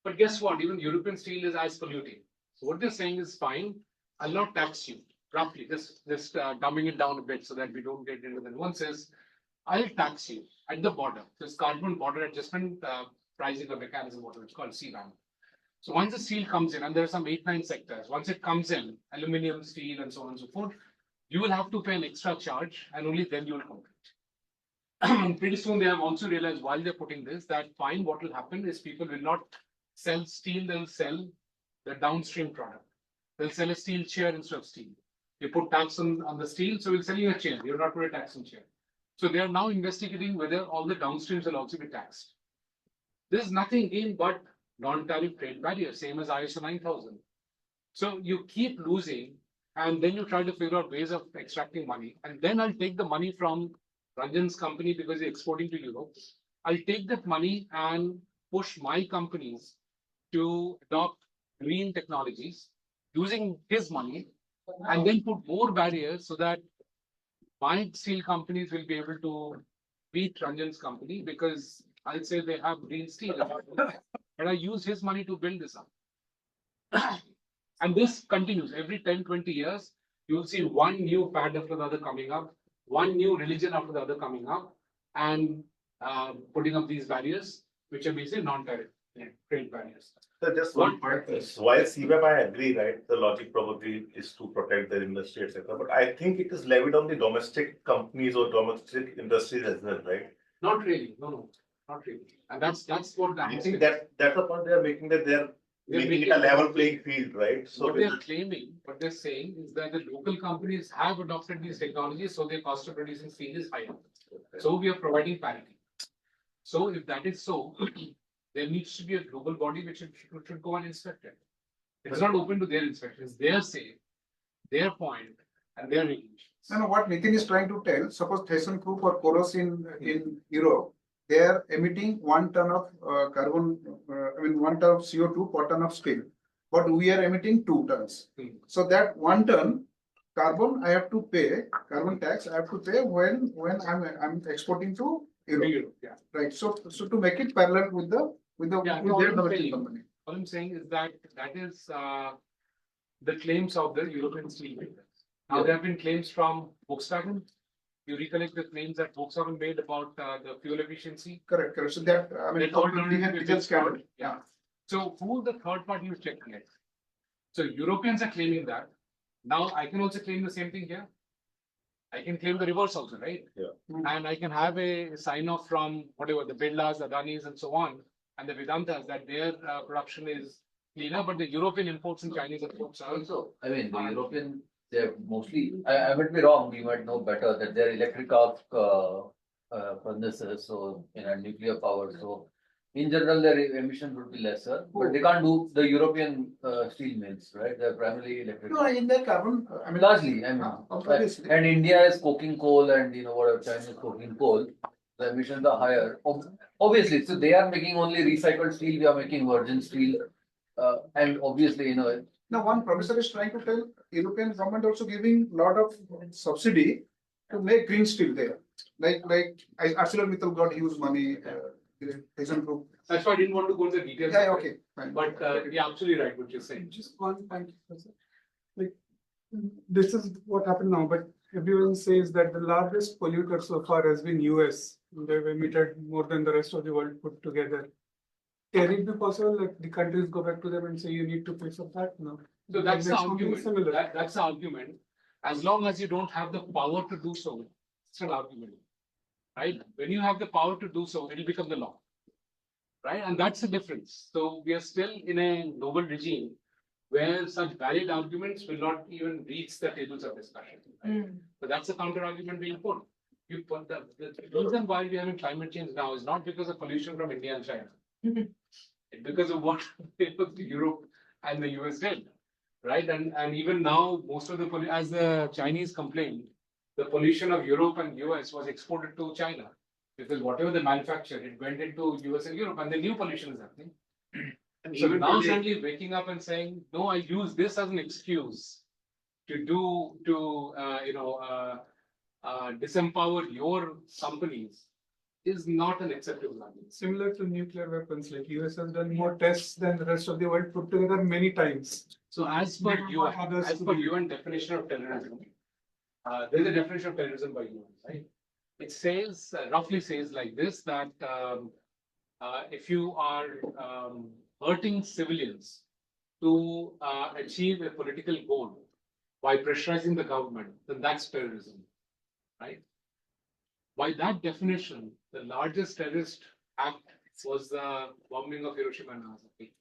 But guess what? Even European steel is as polluting. So what they're saying is fine. I'll not tax you roughly, just dumbing it down a bit so that we don't get into the nuances. I'll tax you at the border. This carbon border adjustment pricing a mechanism, what it's called CBAM. So once the steel comes in, and there are some 8-9 sectors, once it comes in, aluminium, steel, and so on and so forth, you will have to pay an extra charge, and only then you will compete. Pretty soon they have also realized while they're putting this that fine, what will happen is people will not sell steel, they'll sell the downstream product. They'll sell a steel chair instead of steel. You put tax on the steel, so we'll sell you a chair. You're not put a tax on chair. So they are now investigating whether all the downstreams will also be taxed. This is nothing again but non-tariff trade barrier, same as ISO 9000. So you keep losing, and then you try to figure out ways of extracting money. And then I'll take the money from Ranjan's company because he's exporting to Europe. I'll take that money and push my companies to adopt green technologies using his money, and then put more barriers so that my steel companies will be able to beat Ranjan's company because I'll say they have green steel. And I use his money to build this up. And this continues every 10-20 years. You'll see one new fad after the other coming up, one new religion after the other coming up, and putting up these barriers, which are basically non-tariff trade barriers. So just one point is, while CBEP, I agree, right? The logic probably is to protect the industry, etc. But I think it is levied on the domestic companies or domestic industries as well, right? Not really, no, not really. And that's what I think that's the point they are making, that they're making it a level playing field, right? So what they're claiming, what they're saying is that the local companies have adopted these technologies, so their cost of producing steel is higher. So we are providing parity. So if that is so, there needs to be a global body which should go and inspect it. It's not open to their inspection, it's their say, their point, and their regulations. No, what Nitin is trying to tell, suppose ThyssenKrupp or Coros in Europe, they are emitting 1 ton of carbon, 1 ton of CO2 per ton of steel, but we are emitting 2 tons. So that 1 ton carbon I have to pay, carbon tax I have to pay when I'm exporting to Europe. Yeah. Right. So to make it parallel with their domestic company. All I'm saying is that is the claims of the European steel makers. Now there have been claims from Volkswagen. You recollect the claims that Volkswagen made about the fuel efficiency. Correct. So that Yeah. So who the third party is checking it? So Europeans are claiming that. Now I can also claim the same thing here. I can claim the reverse also, right? Yeah. And I can have a sign off from whatever the Birlas, Adanis, and so on, and the Vedantas that their production is cleaner, but the European imports and Chinese imports are also. I mean, the European, they're mostly. I might be wrong. You might know better that they're electric arc furnaces, so nuclear power. So in general, their emissions would be lesser, but they can't do the European steel mills, right? They're primarily electric. No, in their carbon, Largely, obviously. and India is coking coal, and whatever China is coking coal, the emissions are higher. Obviously, so they are making only recycled steel. We are making virgin steel, and obviously, Now, one professor is trying to tell European government also giving lot of subsidy to make green steel there. Like ArcelorMittal got huge money. ThyssenKrupp. That's why I didn't want to go into the details. Yeah, okay, fine. But you're absolutely right what you're saying. Just one point, Professor. Like, this is what happened now, but everyone says that the largest polluter so far has been US. They've emitted more than the rest of the world put together. Can it be possible that the countries go back to them and say you need to pay for that? No. So that's the There's something argument. similar. That's the argument. As long as you don't have the power to do so, it's an argument, right? When you have the power to do so, it'll become the law, right? And that's the difference. So we are still in a global regime where such valid arguments will not even reach the tables of discussion. Right? But that's a counter argument being put. You put the reason why we're having climate change now is not because of pollution from India and China. It's because of what Europe and the US did, right? And even now, most of the as the Chinese complained, the pollution of Europe and US was exported to China because whatever they manufactured, it went into US and Europe, and the new pollution is happening. And So even now today- suddenly waking up and saying, no, I use this as an excuse to disempower your companies is not an acceptable argument. Similar to nuclear weapons, like US has done more tests than the rest of the world put together many times. So as per We don't UN, want others as to per be- UN definition of terrorism, there's a definition of terrorism by UN, right? It says, roughly says like this, that if you are hurting civilians to achieve a political goal by pressurizing the government, then that's terrorism, right? By that definition, the largest terrorist act was the bombing of Hiroshima and Nagasaki.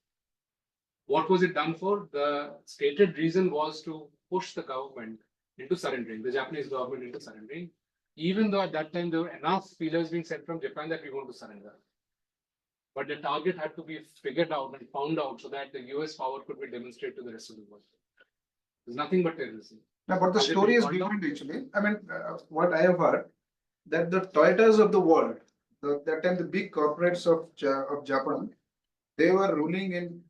What was it done for? The stated reason was to push the government into surrendering, the Japanese government into surrendering, even though at that time there were enough feelers being sent from Japan that we want to surrender. But the target had to be figured out and found out so that the US power could be demonstrated to the rest of the world. There's nothing but terrorism. No, but the Has it story been is called out? different actually. I mean, what I have heard, that the Toyotas of the world, that time the big corporates of Japan, they were ruling in,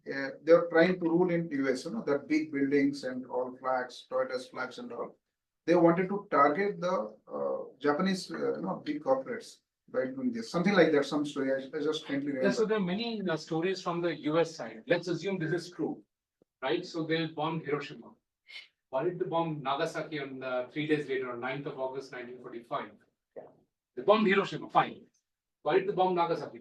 they were trying to rule in US, the big buildings and all flags, Toyota's flags and all. They wanted to target the Japanese, big corporates by doing this, something like that, some story, I just can't remember. Yeah, so there are many stories from the US side. Let's assume this is true, right? So they bombed Hiroshima. Why did they bomb Nagasaki on 3 days later, on 9th of August, 1945? They bombed Hiroshima, fine. Why did they bomb Nagasaki?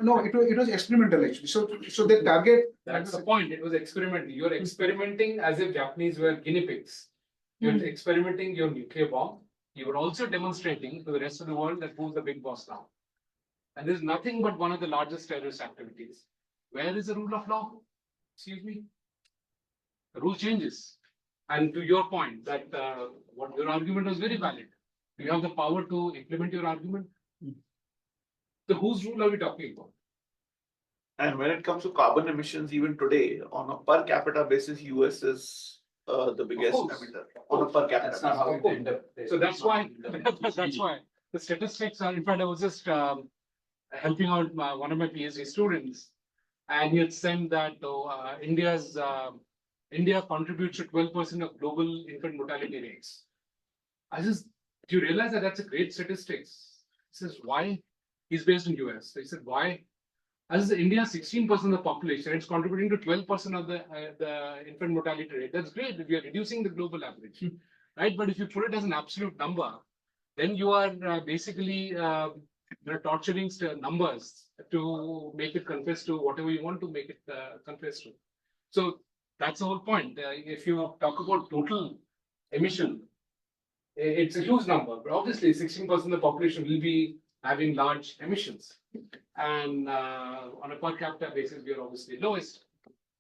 No, it was experimental actually. So they target. That's the point. It was experimental. You're experimenting as if Japanese were guinea pigs. You're experimenting your nuclear bomb. You were also demonstrating to the rest of the world that who's the big boss now. And there's nothing but one of the largest terrorist activities. Where is the rule of law? Excuse me. The rule changes. And to your point that what your argument was very valid. You have the power to implement your argument. So whose rule are we talking about? And when it comes to carbon emissions, even today, on a per capita basis, US is the biggest course. emitter on a per capita. That's not how it course. end up. So that's why the statistics are. In fact, I was just helping out one of my PhD students, and he had said that India contributes to 12% of global infant mortality rates. I says, do you realize that that's a great statistics? He says, why? He's based in US. So he said, why? As India, 16% of the population, it's contributing to 12% of the infant mortality rate. That's great if you're reducing the global average, right? But if you put it as an absolute number, then you are basically torturing numbers to make it confess to whatever you want to make it confess to. So that's the whole point. If you talk about total emission, it's a huge number, but obviously 16% of the population will be having large emissions. And on a per capita basis, we are obviously lowest.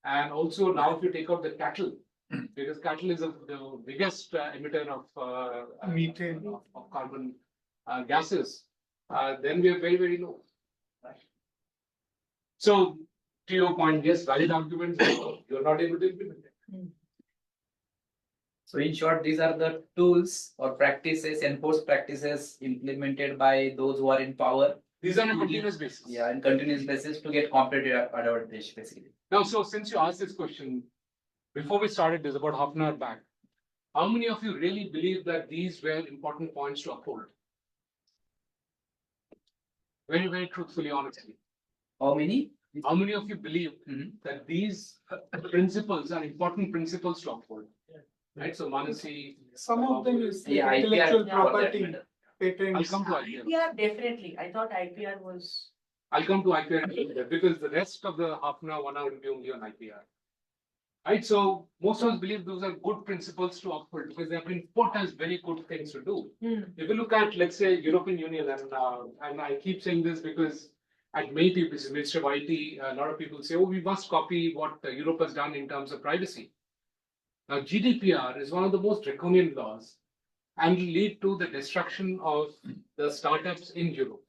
And also now if you take out the cattle, because cattle is the biggest emitter of Methane. of carbon gases, then we are very, very low. Right? So to your point, yes, valid arguments, but you're not able to implement it. So in short, these are the tools or practices, enforced practices implemented by those who are in power. These are on a continuous basis. Yeah, on continuous basis to get competitive advantage, basically. Now, so since you asked this question, before we started this about half an hour back, how many of you really believe that these were important points to uphold? Very, very truthfully, honestly. How many? How many of you believe that these principles are important principles to uphold? Right, so Manasi. Some of them is Yeah, intellectual IPR, property, for that I'll patents. come to IPR. IPR, definitely. I thought IPR was. I'll come to IPR because the rest of the half an hour, 1 hour will be only on IPR. Right, so most of us believe those are good principles to uphold because they have been put as very good things to do. If you look at, let's say, European Union, and I keep saying this because at many people, Ministry of IT, a lot of people say, oh, we must copy what Europe has done in terms of privacy. Now, GDPR is one of the most draconian laws and will lead to the destruction of the startups in Europe.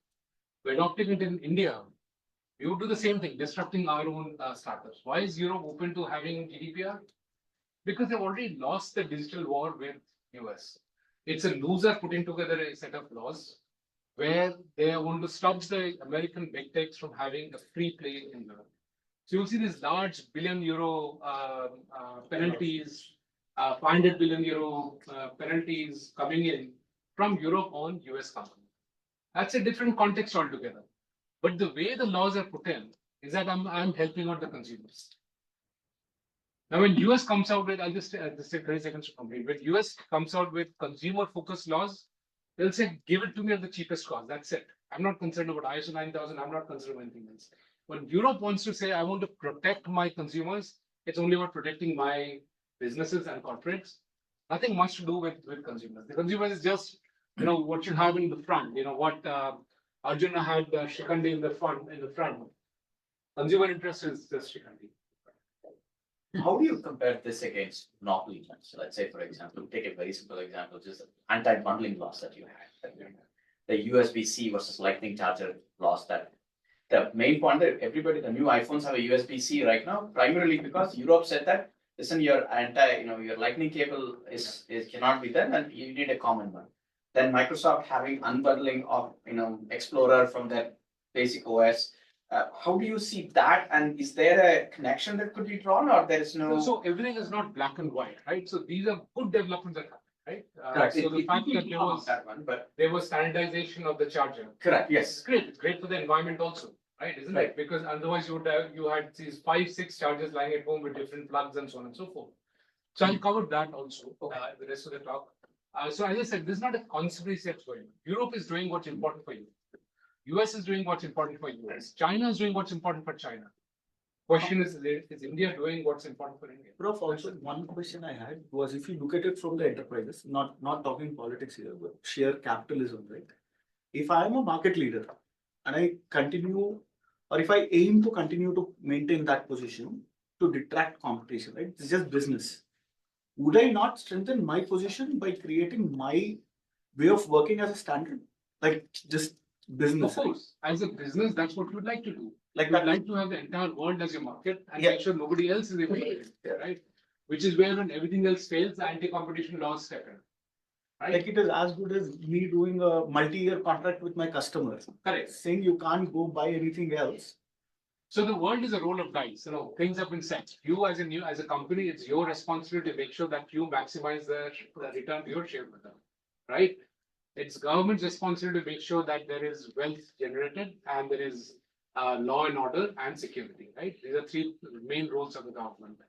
We're adopting it in India. We would do the same thing, disrupting our own startups. Why is Europe open to having GDPR? Because they've already lost the digital war with US. It's a loser putting together a set of laws where they want to stop the American big techs from having a free play in Europe. So you'll see these large €1 billion penalties, 500 billion euro penalties coming in from Europe on US companies. That's a different context altogether. But the way the laws are put in is that I'm helping out the consumers. Now, when US comes out with, I'll just take 30 seconds to complete. When US comes out with consumer-focused laws, they'll say, give it to me at the cheapest cost. That's it. I'm not concerned about ISO 9000. I'm not concerned about anything else. When Europe wants to say, I want to protect my consumers, it's only about protecting my businesses and corporates. Nothing much to do with consumers. The consumer is just, what you have in the front. What Arjuna had Shikandi in the front. Consumer interest is just Shikandi. How do you compare this against monopoly laws? Let's say, for example, take a very simple example, just anti-bundling laws that you had. The USB-C versus Lightning charger laws that the main point that everybody, the new iPhones have a USB-C right now, primarily because Europe said that, listen, your your Lightning cable is cannot be there and you need a common one. Then Microsoft having unbundling of, Explorer from their basic OS. How do you see that? And is there a connection that could be drawn, or there is no? So everything is not black and white, right? So these are good developments that happen, right? Correct. So the fact that there was standardization of the charger. Correct. Yes. It's great. It's great for the environment also, right? Isn't it? Because otherwise you had these 5-6 chargers lying at home with different plugs and so on and so forth. So I'll cover that also. The rest of the talk. So as I said, this is not a conspiracy that's going on. Europe is doing what's important for you. US is doing what's important for US. China is doing what's important for China. Question is India doing what's important for India? Prof, also one question I had was, if you look at it from the enterprises, not talking politics here, but sheer capitalism, right? If I am a market leader and I continue, or if I aim to continue to maintain that position to detract competition, right? It's just business. Would I not strengthen my position by creating my way of working as a standard? Like just business. Of course, as a business, that's what you would like to do. Like you'd like to have the entire world as your market and make sure nobody else is able to do it, right? Which is where when everything else fails, the anti-competition laws step in. Right? Like it is as good as me doing a multi-year contract with my customers. Correct. Saying you can't go buy anything else. So the world is a roll of dice. Things have been set. You as a company, it's your responsibility to make sure that you maximize the return to your shareholder, right? It's government's responsibility to make sure that there is wealth generated and there is law and order and security, right? These are 3 main roles of the government.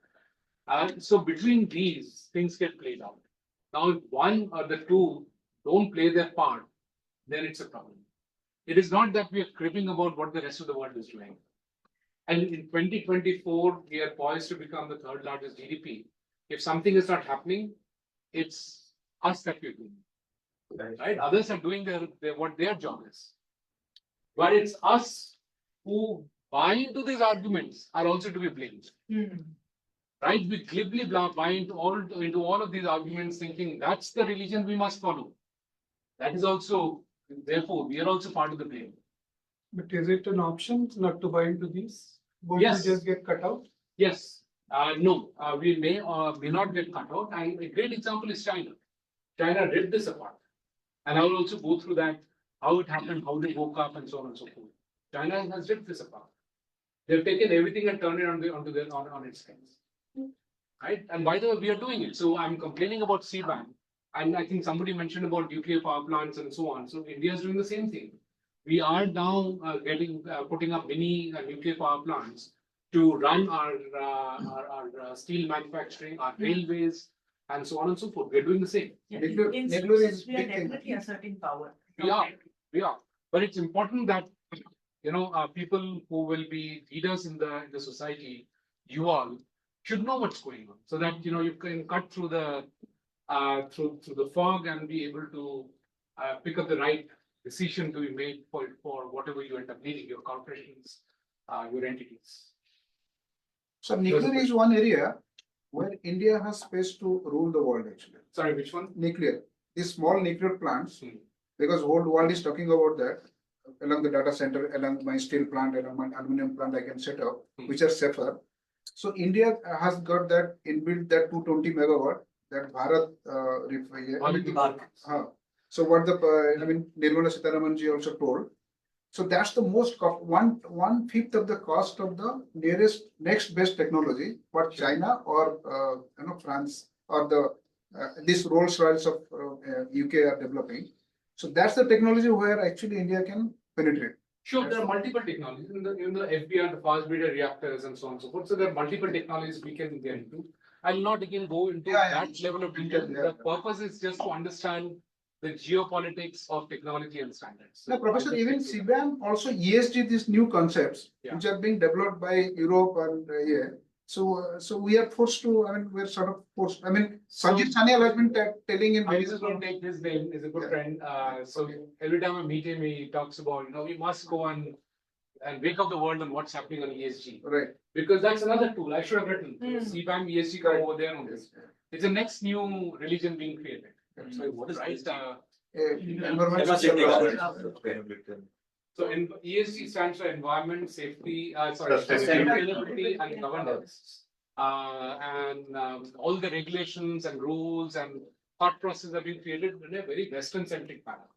So between these, things get played out. Now, if one or the two don't play their part, then it's a problem. It is not that we are cribbing about what the rest of the world is doing. And in 2024, we are poised to become the 3rd largest GDP. If something is not happening, it's us that we're doing. Right? Others are doing what their job is. But it's us who buy into these arguments are also to be blamed. Right? We glibly buy into all of these arguments thinking that's the religion we must follow. That is also, therefore, we are also part of the blame. But is it an option not to buy into these? Won't Yes. we just get cut out? Yes. No, we may or may not get cut out. And a great example is China. China ripped this apart. And I will also go through that, how it happened, how they woke up, and so on and so forth. China has ripped this apart. They've taken everything and turned it on its heads. Right? And by the way, we are doing it. So I'm complaining about CBAN. And I think somebody mentioned about nuclear power plants and so on. So India is doing the same thing. We are now putting up mini nuclear power plants to run our steel manufacturing, our railways, and so on and so forth. We're doing the same. Yeah, in schools, we are definitely asserting power. We are. But it's important that people who will be leaders in the society, you all should know what's going on, so that you can cut through the through the fog and be able to pick up the right decision to be made for whatever you end up needing, your corporations, your entities. So nuclear is one area where India has space to rule the world actually. Sorry, which one? Nuclear, these small nuclear plants, Hmm. because whole world is talking about that. Along the data center, along my steel plant, along my aluminum plant, I can set up, which are safer. So India has got that inbuilt that 220 megawatt that Bharat so what the Nirmala Sitharaman ji also told. So that's the most one fifth of the cost of the next best technology what China or France or the this Rolls Royce of UK are developing. So that's the technology where actually India can penetrate. Sure, there are multiple technologies in the FBR, the fast breeder reactors and so on and so forth. So there are multiple technologies we can get into. I'll not again go into that level of detail. The purpose is just to understand the geopolitics of technology and standards. No, Professor, even CBAM also ESG these new concepts which are being developed by Europe and here. So we are forced to. We're sort of forced. Sanjeev Sanyal has been telling in. I just want to take his name. He's a good friend. So every time I meet him, he talks about we must go and wake up the world on what's happening on ESG. Right. Because that's another tool. I should have written CBAM ESG come over there on this. It's the next new religion being created. So what is right? So ESG stands for environment, safety, sustainability and governance. And all the regulations and rules and thought process are being created in a very Western centric manner.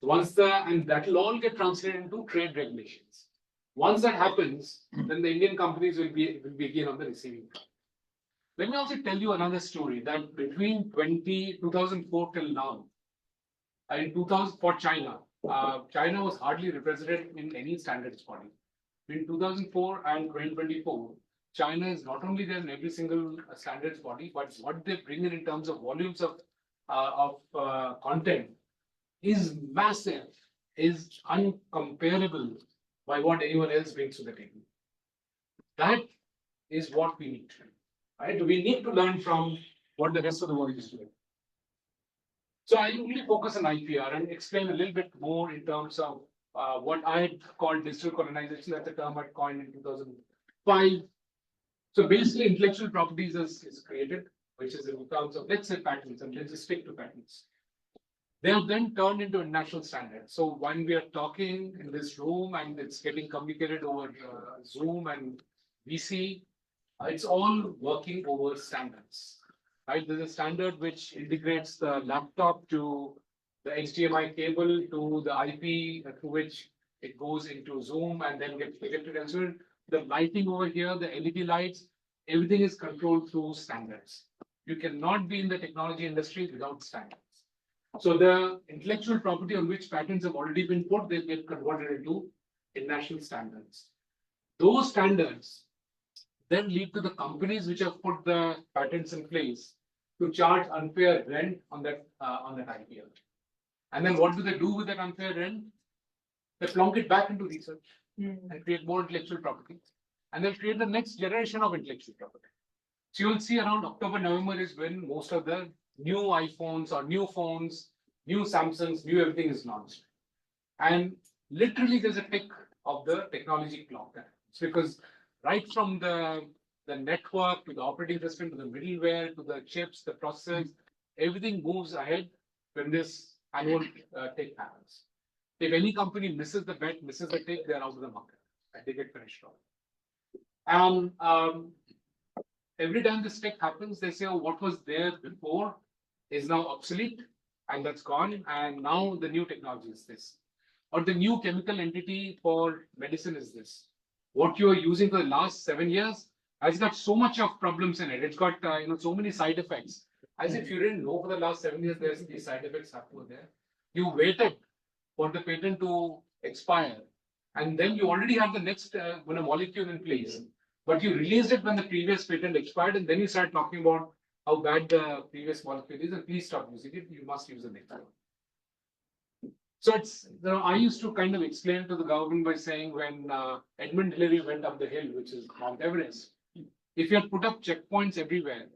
So and that will all get translated into trade regulations. Once that happens, then the Indian companies will be again on the receiving end. Let me also tell you another story that between 2004 till now, in 2000 for China, China was hardly represented in any standards body. In 2004 and 2024, China is not only there in every single standards body, but what they bring in terms of volumes of content is massive, is uncomparable by what anyone else brings to the table. That is what we need. Right? We need to learn from what the rest of the world is doing. So I only focus on IPR and explain a little bit more in terms of what I had called digital colonization. That's a term I coined in 2005. So basically, intellectual properties is created, which is in terms of, let's say, patents, and let's just stick to patents. They are then turned into international standards. So when we are talking in this room and it's getting communicated over Zoom and VC, it's all working over standards. Right? There's a standard which integrates the laptop to the HDMI cable to the IP through which it goes into Zoom and then gets projected elsewhere. The lighting over here, the LED lights, everything is controlled through standards. You cannot be in the technology industry without standards. So the intellectual property on which patents have already been put, they get converted into international standards. Those standards then lead to the companies which have put the patents in place to charge unfair rent on that IPR. And then what do they do with that unfair rent? They plonk it back into research and create more intellectual property. And they'll create the next generation of intellectual property. So you'll see around October, November is when most of the new iPhones or new phones, new Samsungs, new everything is launched. And literally there's a tick of the technology clock. It's because right from the network to the operating system to the middleware to the chips, the processors, everything moves ahead when this annual tick happens. If any company misses the bet, misses the tick, they're out of the market and they get finished off. And every time this tick happens, they say, oh, what was there before is now obsolete and that's gone. And now the new technology is this. Or the new chemical entity for medicine is this. What you are using for the last 7 years has got so much of problems in it. It's got so many side effects. As if you didn't know for the last 7 years there's these side effects happening there. You waited for the patent to expire, and then you already have the next molecule in place. But you released it when the previous patent expired, and then you start talking about how bad the previous molecule is, and please stop using it. You must use the next one. So it's, I used to kind of explain to the government by saying when Edmund Hillary went up the hill, which is Mount Everest, if you had put up checkpoints everywhere,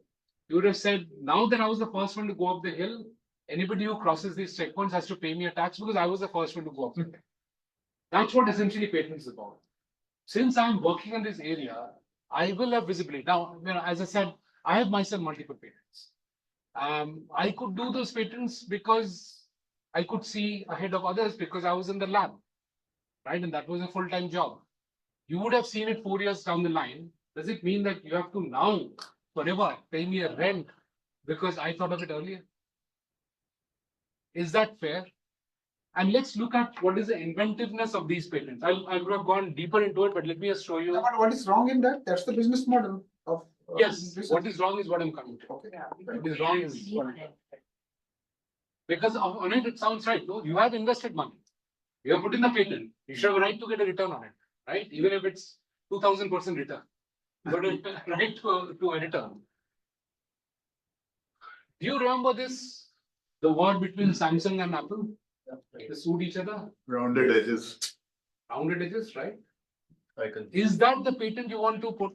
you would have said, now that I was the first one to go up the hill, anybody who crosses these checkpoints has to pay me a tax because I was the first one to go up the hill. That's what essentially patents is about. Since I'm working in this area, I will have visibility. Now, as I said, I have myself multiple patents. I could do those patents because I could see ahead of others because I was in the lab, right? And that was a full-time job. You would have seen it 4 years down the line. Does it mean that you have to now forever pay me a rent because I thought of it earlier? Is that fair? And let's look at what is the inventiveness of these patents. I would have gone deeper into it, but let me just show you. But what is wrong in that? That's the business model of. Yes, research. what is wrong is what I'm coming to. Okay. What is wrong is what I'm coming to. Because on it sounds right. No, you have invested money. You have put in the patent. You should have a right to get a return on it, right? Even if it's 2000% return. You got a right to a return. Do you remember this? The war between Samsung and Apple? They sued each other. Rounded edges. Rounded edges, right? Is that the patent you want to put?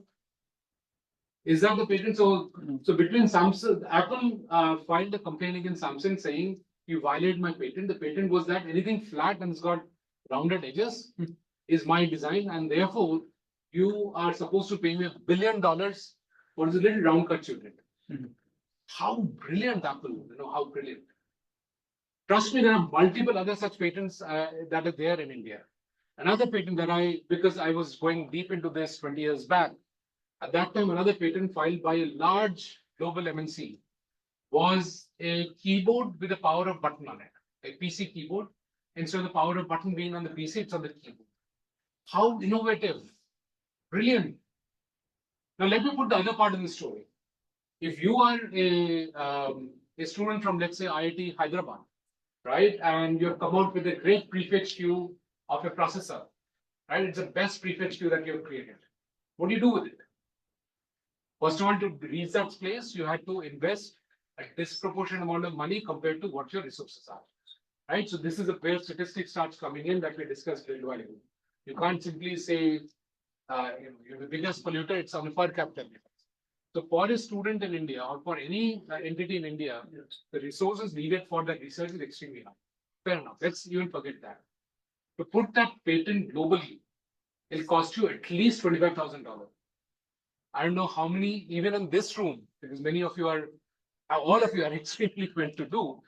Is that the patent? So between Samsung, Apple filed a complaint against Samsung saying you violated my patent. The patent was that anything flat and it's got rounded edges is my design, and therefore you are supposed to pay me $1 billion for the little round cut you did. How brilliant, Apple! How brilliant. Trust me, there are multiple other such patents that are there in India. Another patent that because I was going deep into this 20 years back, at that time, another patent filed by a large global MNC was a keyboard with the power of button on it, a PC keyboard. Instead of the power of button being on the PC, it's on the keyboard. How innovative, brilliant. Now, let me put the other part in the story. If you are a student from, let's say, IIT Hyderabad, right, and you've come out with a great prefetch queue of a processor, right? It's the best prefetch queue that you've created. What do you do with it? First of all, to reach that place, you had to invest a disproportionate amount of money compared to what your resources are, right? So this is where statistics starts coming in that we discussed a little while ago. You can't simply say, you're the biggest polluter, it's on a per capita basis. So for a student in India or for any entity in India, the resources needed for that research is extremely high. Fair enough. Let's even forget that. To put that patent globally, it'll cost you at least $25,000. I don't know how many, even in this room, because many of you are, all of you are extremely well to do,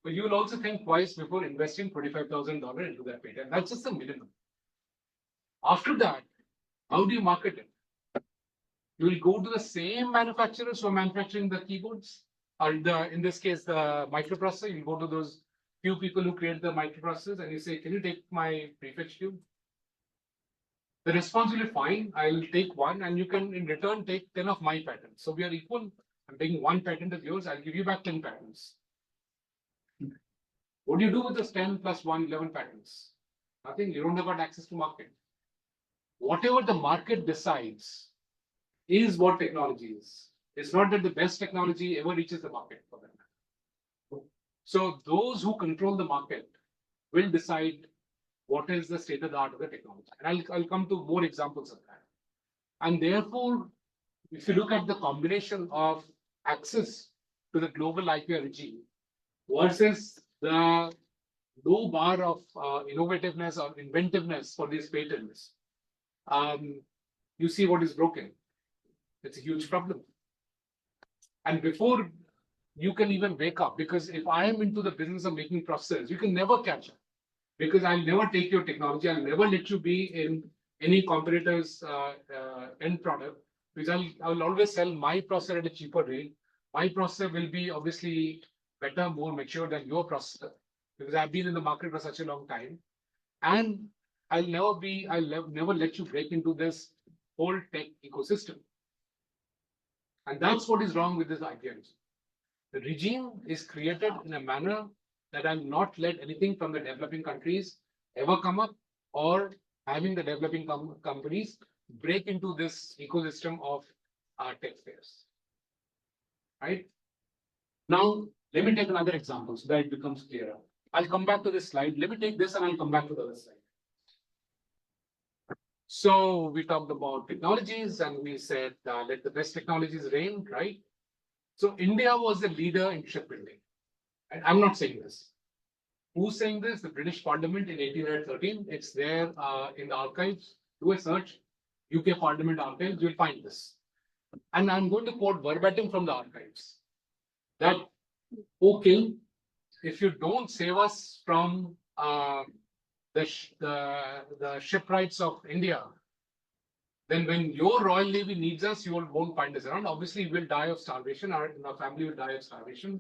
but you will also think twice before investing $25,000 into that patent. That's just the minimum. After that, how do you market it? You will go to the same manufacturers who are manufacturing the keyboards, or in this case, the microprocessor. You go to those few people who create the microprocessors and you say, can you take my prefetch cube? The response will be fine. I'll take one and you can in return take 10 of my patents. So we are equal. I'm taking one patent of yours. I'll give you back 10 patents. What do you do with those 10 plus 1, 11 patents? Nothing. You don't have got access to market. Whatever the market decides is what technology is. It's not that the best technology ever reaches the market for them. So those who control the market will decide what is the state of the art of the technology. And I'll come to more examples of that. And therefore, if you look at the combination of access to the global IPR regime versus the low bar of innovativeness or inventiveness for these patents, you see what is broken. It's a huge problem. And before you can even wake up, because if I am into the business of making processes, you can never catch up. Because I'll never take your technology, I'll never let you be in any competitor's end product, because I'll always sell my processor at a cheaper rate. My processor will be obviously better, more mature than your processor, because I've been in the market for such a long time. And I'll never let you break into this whole tech ecosystem. And that's what is wrong with this IPR. The regime is created in a manner that I'll not let anything from the developing countries ever come up, or having the developing companies break into this ecosystem of tech fairs. Right? Now, let me take another example so that it becomes clearer. I'll come back to this slide. Let me take this and I'll come back to the other slide. So we talked about technologies and we said let the best technologies reign, right? So India was the leader in shipbuilding. And I'm not saying this. Who's saying this? The British Parliament in 1813. It's there in the archives. Do a search, UK Parliament archives, you'll find this. And I'm going to quote verbatim from the archives that, "O King, if you don't save us from the shipwrights of India, then when your Royal Navy needs us, you won't find us around. Obviously, we'll die of starvation, our family will die of starvation,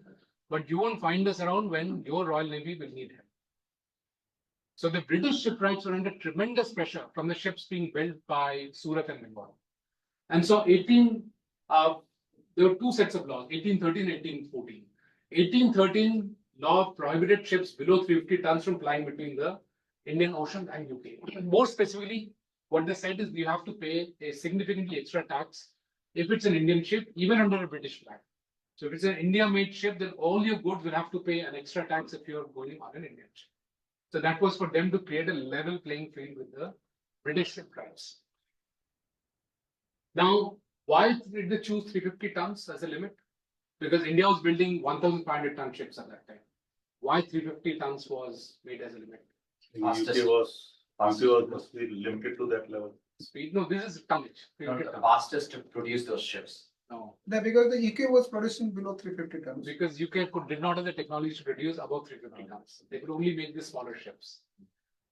but you won't find us around when your Royal Navy will need help." So the British shipwrights were under tremendous pressure from the ships being built by Surat and Bengal. And so there were two sets of laws, 1813 and 1814. 1813 law prohibited ships below 350 tons from plying between the Indian Ocean and UK. And more specifically, what they said is you have to pay a significantly extra tax if it's an Indian ship, even under a British flag. So if it's an India-made ship, then all your goods will have to pay an extra tax if you're going on an Indian ship. So that was for them to create a level playing field with the British shipwrights. Now, why did they choose 350 tons as a limit? Because India was building 1,500 ton ships at that time. Why 350 tons was made as a limit? UK was must be limited to that level. Speed? No, this is tonnage. Not the fastest to produce those ships. No, No, because the UK was producing below 350 tons. because UK did not have the technology to produce above 350 tons. They could only make the smaller ships,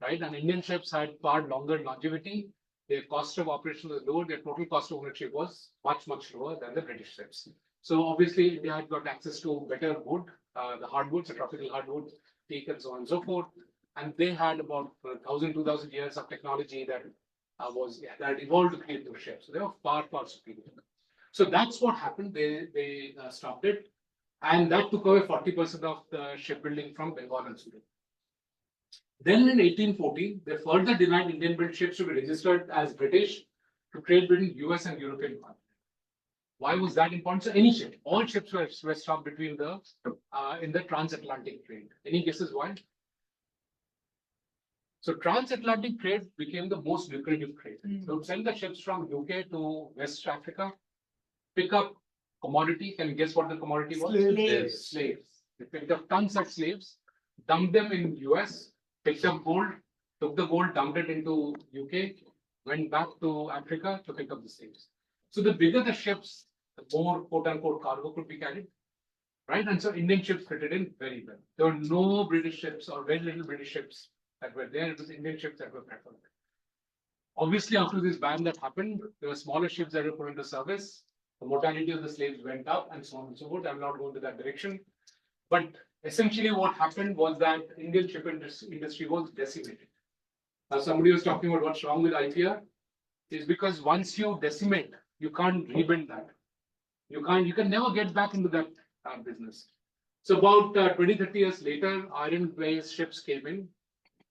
right? And Indian ships had far longer longevity. Their cost of operation was lower. Their total cost of ownership was much, much lower than the British ships. So obviously, India had got access to better wood, the hardwoods, the tropical hardwoods, teak, and so on and so forth. And they had about 1,000, 2,000 years of technology that that evolved to create those ships. So they were far, far superior. So that's what happened. They stopped it, and that took away 40% of the shipbuilding from Bengal and Surat. Then in 1840, they further denied Indian-built ships to be registered as British to trade between US and European continent. Why was that important? So any ship, all ships were stopped between the in the transatlantic trade. Any guesses why? So transatlantic trade became the most lucrative trade. So send the ships from UK to West Africa, pick up commodity. Can you guess what the commodity was? Slaves. Slaves. They picked up tons of slaves, dumped them in US, picked up gold, took the gold, dumped it into UK, went back to Africa to pick up the slaves. So the bigger the ships, the more quote unquote cargo could be carried, right? And so Indian ships fitted in very well. There were no British ships or very little British ships that were there. It was Indian ships that were preferred. Obviously, after this ban that happened, there were smaller ships that were put into service. The mortality of the slaves went up and so on and so forth. I'm not going to that direction. But essentially what happened was that Indian ship industry was decimated. Now somebody was talking about what's wrong with IPR. Is because once you decimate, you can't rebuild that. You can never get back into that business. So about 20, 30 years later, iron-based ships came in.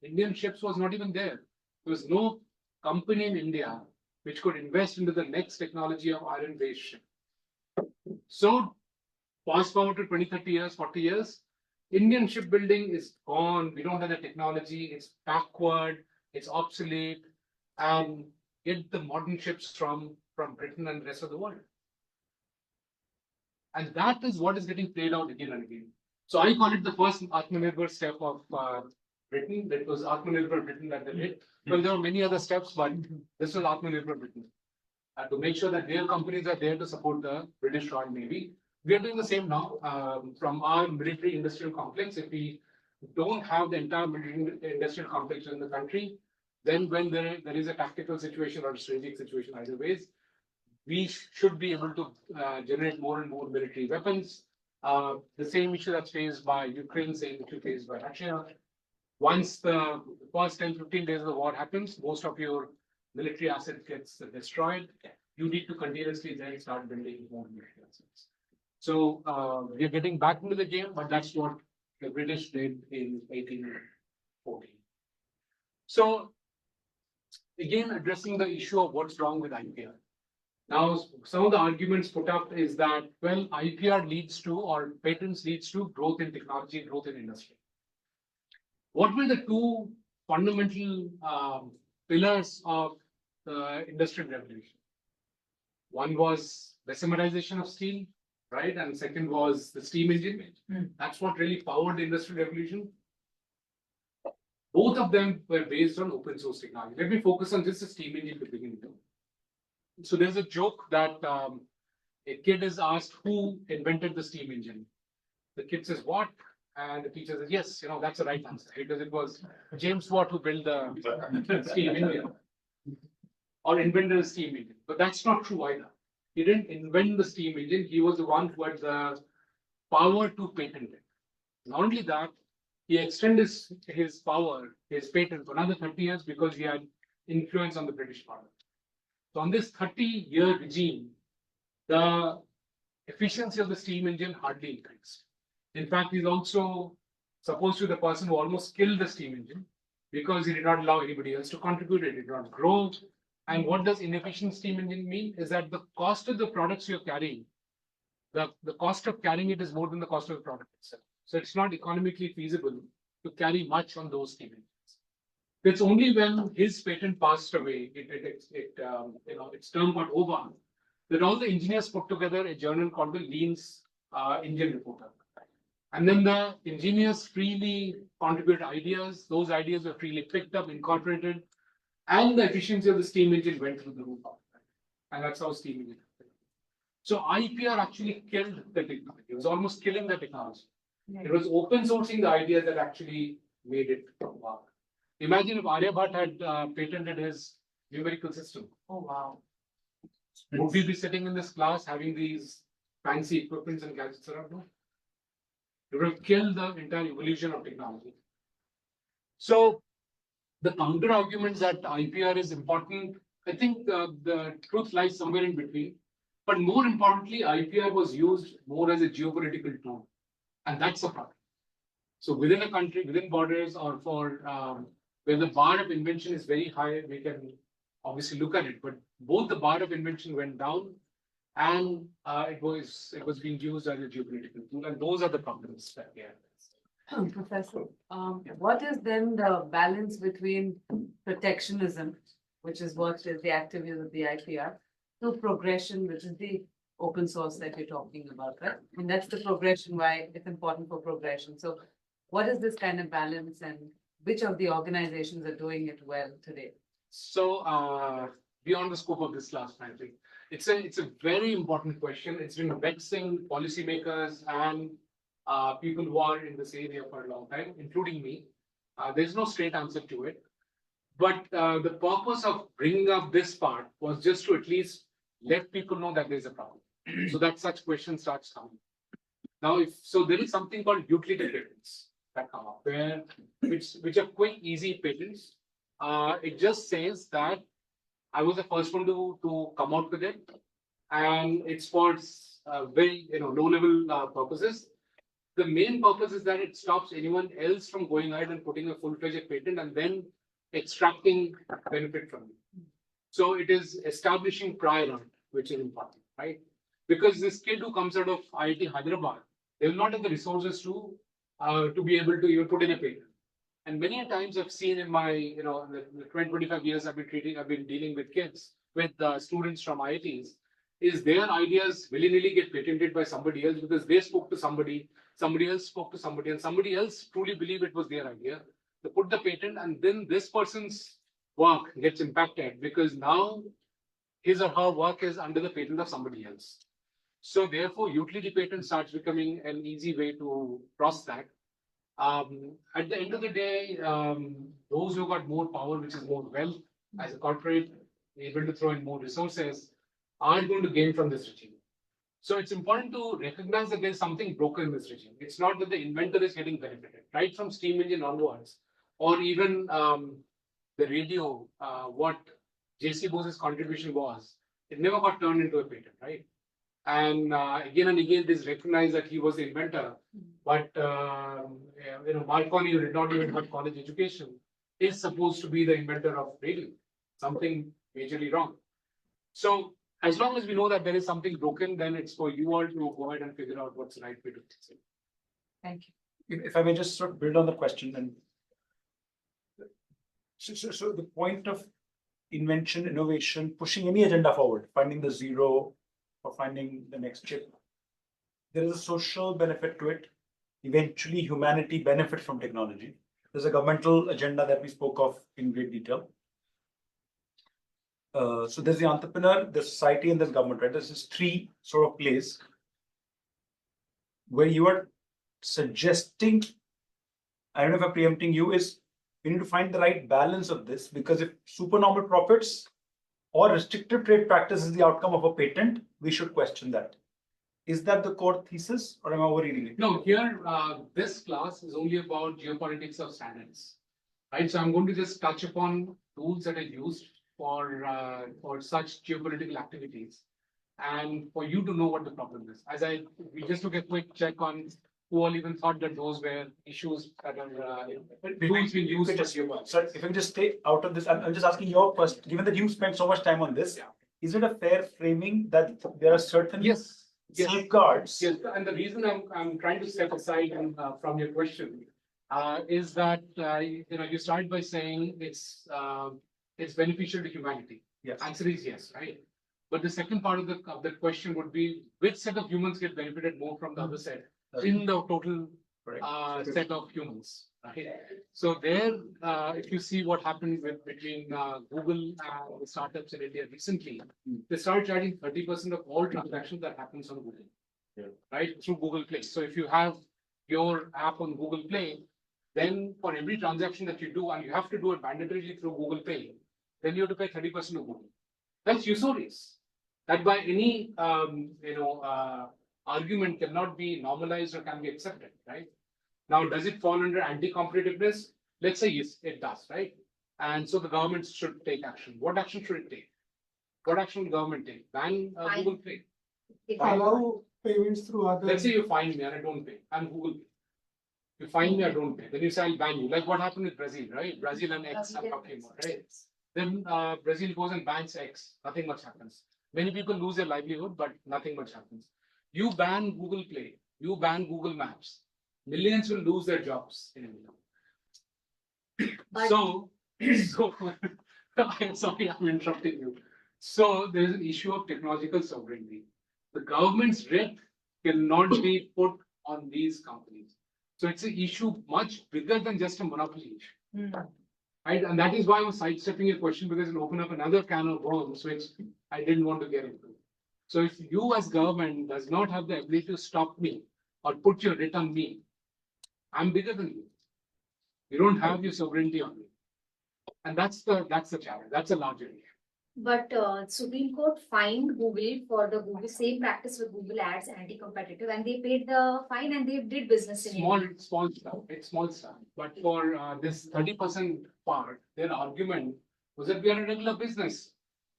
Indian ships was not even there. There was no company in India which could invest into the next technology of iron-based ship. So fast forward to 20, 30 years, 40 years, Indian shipbuilding is gone. We don't have the technology. It's backward. It's obsolete. And get the modern ships from Britain and the rest of the world. And that is what is getting played out again and again. So I call it the first Atmanirbhar step of Britain. That was Atmanirbhar Britain that they did. Well, there were many other steps, but this was Atmanirbhar Britain. To make sure that their companies are there to support the British Royal Navy. We are doing the same now from our military industrial complex. If we don't have the entire military industrial complex in the country, then when there is a tactical situation or a strategic situation, either ways, we should be able to generate more and more military weapons. The same issue that's faced by Ukraine, same issue faced by Russia. Once the first 10, 15 days of the war happens, most of your military asset gets destroyed. You need to continuously then start building more military assets. So we are getting back into the game, but that's what the British did in 1840. So again, addressing the issue of what's wrong with IPR. Now, some of the arguments put up is that, well, IPR leads to, or patents leads to growth in technology, growth in industry. What were the two fundamental pillars of the industrial revolution. One was isomerization of steel, right? And second was the steam engine. That's what really powered the industrial revolution. Both of them were based on open source technology. Let me focus on just the steam engine to begin with. So there's a joke that a kid is asked who invented the steam engine. The kid says, what? And the teacher says, yes, that's the right answer because it was James Watt who built the steam engine or invented the steam engine. But that's not true either. He didn't invent the steam engine. He was the one who had the power to patent it. Not only that, he extended his power, his patent for another 30 years because he had influence on the British Parliament. So on this 30-year regime, the efficiency of the steam engine hardly increased. In fact, he's also supposed to be the person who almost killed the steam engine because he did not allow anybody else to contribute. It did not grow. And what does inefficient steam engine mean? Is that the cost of the products you're carrying, the cost of carrying it is more than the cost of the product itself. So it's not economically feasible to carry much on those steam engines. It's only when his patent passed away, its term got over, that all the engineers put together a journal called the Lean's Engine Reporter. And then the engineers freely contributed ideas. Those ideas were freely picked up, incorporated, and the efficiency of the steam engine went through the roof. And that's how steam engine happened. So IPR actually killed the technology. It was almost killing the technology. It was open sourcing the ideas that actually made it work. Imagine if Aryabhat had patented his numerical system. Oh, wow. Would we be sitting in this class having these fancy equipments and gadgets around? No. It would have killed the entire evolution of technology. So the counter arguments that IPR is important, I think the truth lies somewhere in between. But more importantly, IPR was used more as a geopolitical tool. And that's a problem. So within a country, within borders, or for where the bar of invention is very high, we can obviously look at it. But both the bar of invention went down, and it was being used as a geopolitical tool, and those are the problems that we have. Professor, what is then the balance between protectionism, which is what is the activities of the IPR, to progression, which is the open source that you're talking about, right? And that's the progression, why it's important for progression. So what is this kind of balance, and which of the organizations are doing it well today? So beyond the scope of this class, frankly, it's a very important question. It's been vexing policymakers and people who are in this area for a long time, including me. There's no straight answer to it. But the purpose of bringing up this part was just to at least let people know that there's a problem, so that such questions starts coming. Now, there is something called utility patents that come up, which are quick, easy patents. It just says that I was the first one to come out with it, and it's for very low-level purposes. The main purpose is that it stops anyone else from going ahead and putting a full-fledged patent and then extracting benefit from it. So it is establishing prior art, which is important, right? Because this kid who comes out of IIT Hyderabad, they will not have the resources to be able to even put in a patent. And many times I've seen in my, the 20-25 years I've been dealing with kids, with students from IITs, is their ideas willy-nilly get patented by somebody else because they spoke to somebody else spoke to somebody, and somebody else truly believed it was their idea. They put the patent, and then this person's work gets impacted because now his or her work is under the patent of somebody else. So therefore, utility patent starts becoming an easy way to cross that. At the end of the day, those who got more power, which is more wealth as a corporate, able to throw in more resources, are going to gain from this regime. So it's important to recognize that there's something broken in this regime. It's not that the inventor is getting benefited, right from steam engine onwards, or even the radio, what J.C. Bose's contribution was, it never got turned into a patent, right? And again and again, it is recognized that he was the inventor, but Marconi, who did not even have college education, is supposed to be the inventor of radio. Something majorly wrong. So as long as we know that there is something broken, then it's for you all to go ahead and figure out what's the right way to fix it. Thank you. If I may just sort of build on the question, and so the point of invention, innovation, pushing any agenda forward, finding the zero or finding the next chip. There is a social benefit to it. Eventually, humanity benefits from technology. There's a governmental agenda that we spoke of in great detail. So there's the entrepreneur, the society, and there's government, right? There's this three sort of plays where you are suggesting, I don't know if I'm preempting you, is we need to find the right balance of this, because if supernormal profits or restrictive trade practice is the outcome of a patent, we should question that. Is that the core thesis, or am I overreading it? No, here, this class is only about geopolitics of standards, right? So I'm going to just touch upon tools that are used for such geopolitical activities, and for you to know what the problem is. We just took a quick check on who all even thought that those were issues that are tools being used for geopolitics. So if I can just stay out of this, I'm just asking your first, given that you spent so much time on this, is it a fair framing that there are certain safeguards? Yes, and the reason I'm trying to step aside and from your question is that you start by saying it's beneficial to humanity. Yes. Answer is yes, right? But the second part of the question would be, which set of humans get benefited more from the other set in the total set of humans, right? So there, if you see what happened between Google and the startups in India recently, they started charging 30% of all transactions that happens on Google, right? Through Google Play. So if you have your app on Google Play, then for every transaction that you do, and you have to do it mandatorily through Google Pay, then you have to pay 30% to Google. That's usurious. That by any argument cannot be normalized or can be accepted, right? Now, does it fall under anti-competitiveness? Let's say yes, it does, right? And so the government should take action. What action should it take? What action will government take? Ban Google Pay. Allow payments through other. Let's say you fine me and I don't pay. I'm Google Pay. You fine me, I don't pay. Then you say I'll ban you. Like what happened with Brazil, right? Brazil and X I'm talking about, right? Then Brazil goes and bans X. Nothing much happens. Many people lose their livelihood, but nothing much happens. You ban Google Play. You ban Google Maps. Millions will lose their jobs in India. So I'm sorry, I'm interrupting you. So there is an issue of technological sovereignty. The government's writ cannot be put on these companies. So it's an issue much bigger than just a monopoly issue. Right? And that is why I was sidestepping your question, because it'll open up another can of worms, which I didn't want to get into. So if you as government does not have the ability to stop me or put your writ on me, I'm bigger than you. You don't have your sovereignty on me. And that's the challenge. That's a larger issue. But Supreme Court fined Google for the Google same practice with Google Ads, anti-competitive, and they paid the fine and they did business in India. Small stuff. It's small stuff. But for this 30% part, their argument was that we are a regular business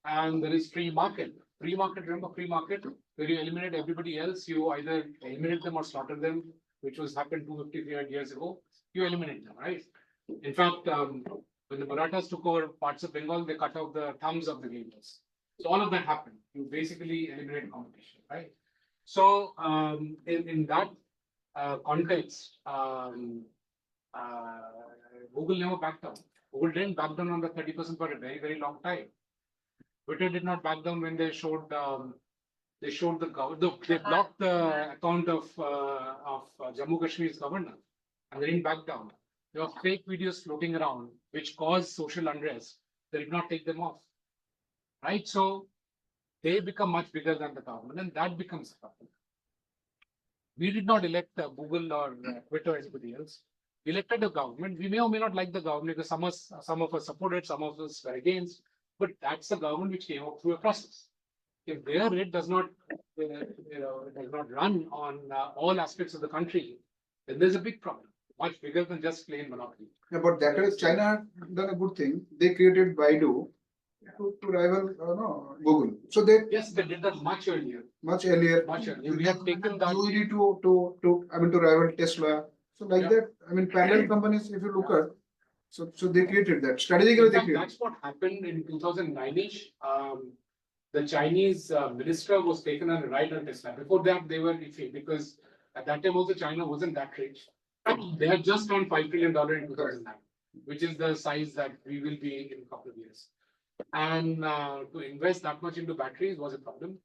and there is free market. Free market, remember free market, where you eliminate everybody else, you either eliminate them or slaughter them, which was happened 250, 300 years ago. You eliminate them, right? In fact, when the Marathas took over parts of Bengal, they cut off the thumbs of the gamers. So all of that happened. You basically eliminate competition, right? So in that context, Google never backed down. Google didn't back down on the 30% for a very, very long time. Twitter did not back down when they showed they blocked the account of Jammu Kashmir's governor, and they didn't back down. There were fake videos floating around which caused social unrest. They did not take them off, right? So they become much bigger than the government, and that becomes a problem. We did not elect Google or Twitter or anybody else. We elected a government. We may or may not like the government because some of us supported, some of us were against. But that's the government which came up through a process. If their rate does not, does not run on all aspects of the country, then there's a big problem, much bigger than just plain monopoly. Yeah, but that is China done a good thing. They created Baidu to rival Google. So they they did that much earlier. Much earlier. We have taken that to rival Tesla. So like that, parallel companies. If you look at. So they created that strategically. That's what happened in 2009-ish. The Chinese minister was taken on a ride on Tesla. Before that, they were iffy because at that time also China wasn't that rich. They had just turned $5 trillion in 2009, which is the size that we will be in a couple of years. And to invest that much into batteries was a problem.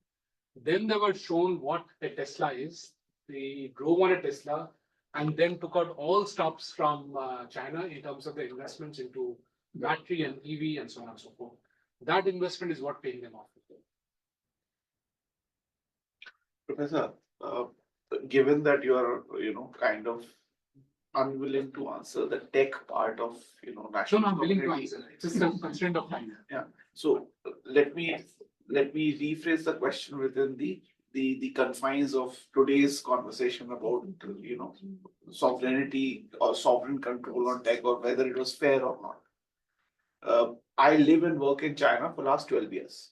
Then they were shown what a Tesla is. They drove on a Tesla and then took out all stops from China in terms of the investments into battery and EV and so on and so forth. That investment is what paying them off. Professor, given that you are, kind of unwilling to answer the tech part of, national No, I'm willing to sovereignty. answer. It's just a constraint of time. So let me rephrase the question within the confines of today's conversation about, sovereignty or sovereign control on tech or whether it was fair or not. I live and work in China for last 12 years.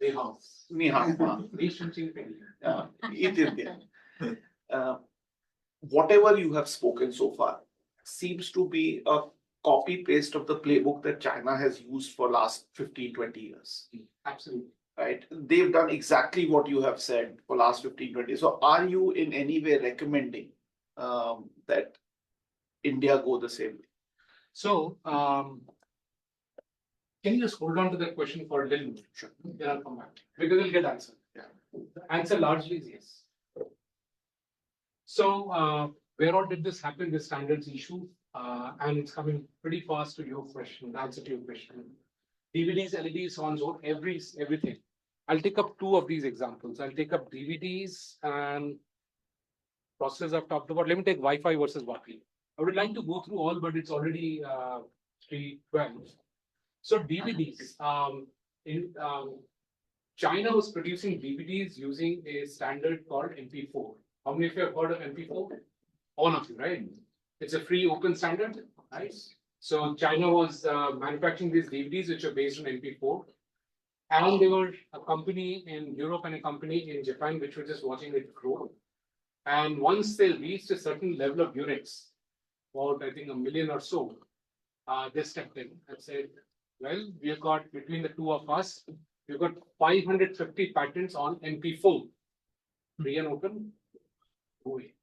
They have. Ni hao ma. Whatever you have spoken so far seems to be a copy paste of the playbook that China has used for last 15-20 years. Absolutely. Right? They've done exactly what you have said for last 15-20 years. So are you in any way recommending that India go the same way? So, can you just hold on to that question for a little bit? Sure. Then I'll come back because it'll get answered. Yeah. The answer largely is yes. So, where all did this happen, this standards issue? And it's coming pretty fast to your question, the answer to your question. DVDs, LEDs, so on and so on, everything. I'll take up two of these examples. I'll take up DVDs and processes I've talked about. Let me take Wi-Fi versus Wi-Fi. I would like to go through all, but it's already 3:12. So DVDs, China was producing DVDs using a standard called MP4. How many of you have heard of MP4? All of you, right? It's a free open standard, right? So China was manufacturing these DVDs which are based on MP4. And there were a company in Europe and a company in Japan which were just watching it grow. And once they reached a certain level of units, about I think 1 million or so, they stepped in and said, well, we've got between the two of us, we've got 550 patents on MP4. Free and open. Go away.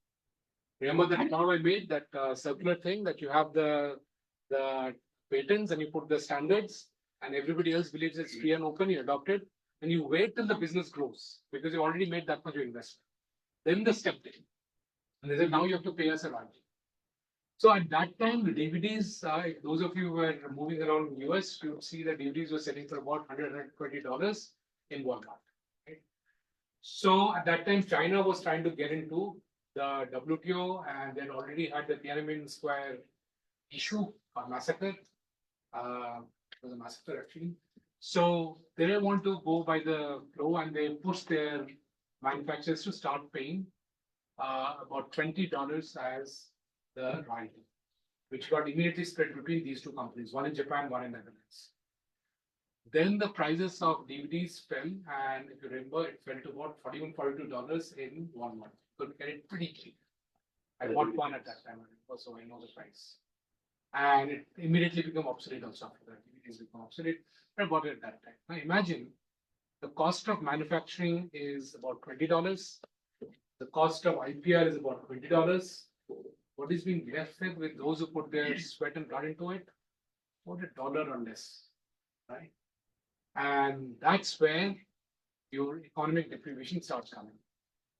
Remember that now I made that circular thing that you have the patents and you put the standards and everybody else believes it's free and open, you adopt it and you wait till the business grows because you already made that much of investment. Then they stepped in and they said, now you have to pay us a royalty. So at that time, the DVDs, those of you who were moving around US, you would see that DVDs were selling for about $120 in Walmart. Right? So at that time, China was trying to get into the WTO and then already had the Tiananmen Square issue or massacre. It was a massacre actually. So they didn't want to go by the flow and they pushed their manufacturers to start paying about $20 as the royalty, which got immediately spread between these two companies, one in Japan, one in Netherlands. Then the prices of DVDs fell, and if you remember, it fell to about $41, $42 in 1 month. You could get it pretty cheap. I bought one at that time, so I know the price. And it immediately became obsolete also after that. DVDs become obsolete. I bought it at that time. Now imagine the cost of manufacturing is about $20. The cost of IPR is about $20. What is being left with those who put their sweat and blood into it? About $1 or less, right? And that's where your economic deprivation starts coming.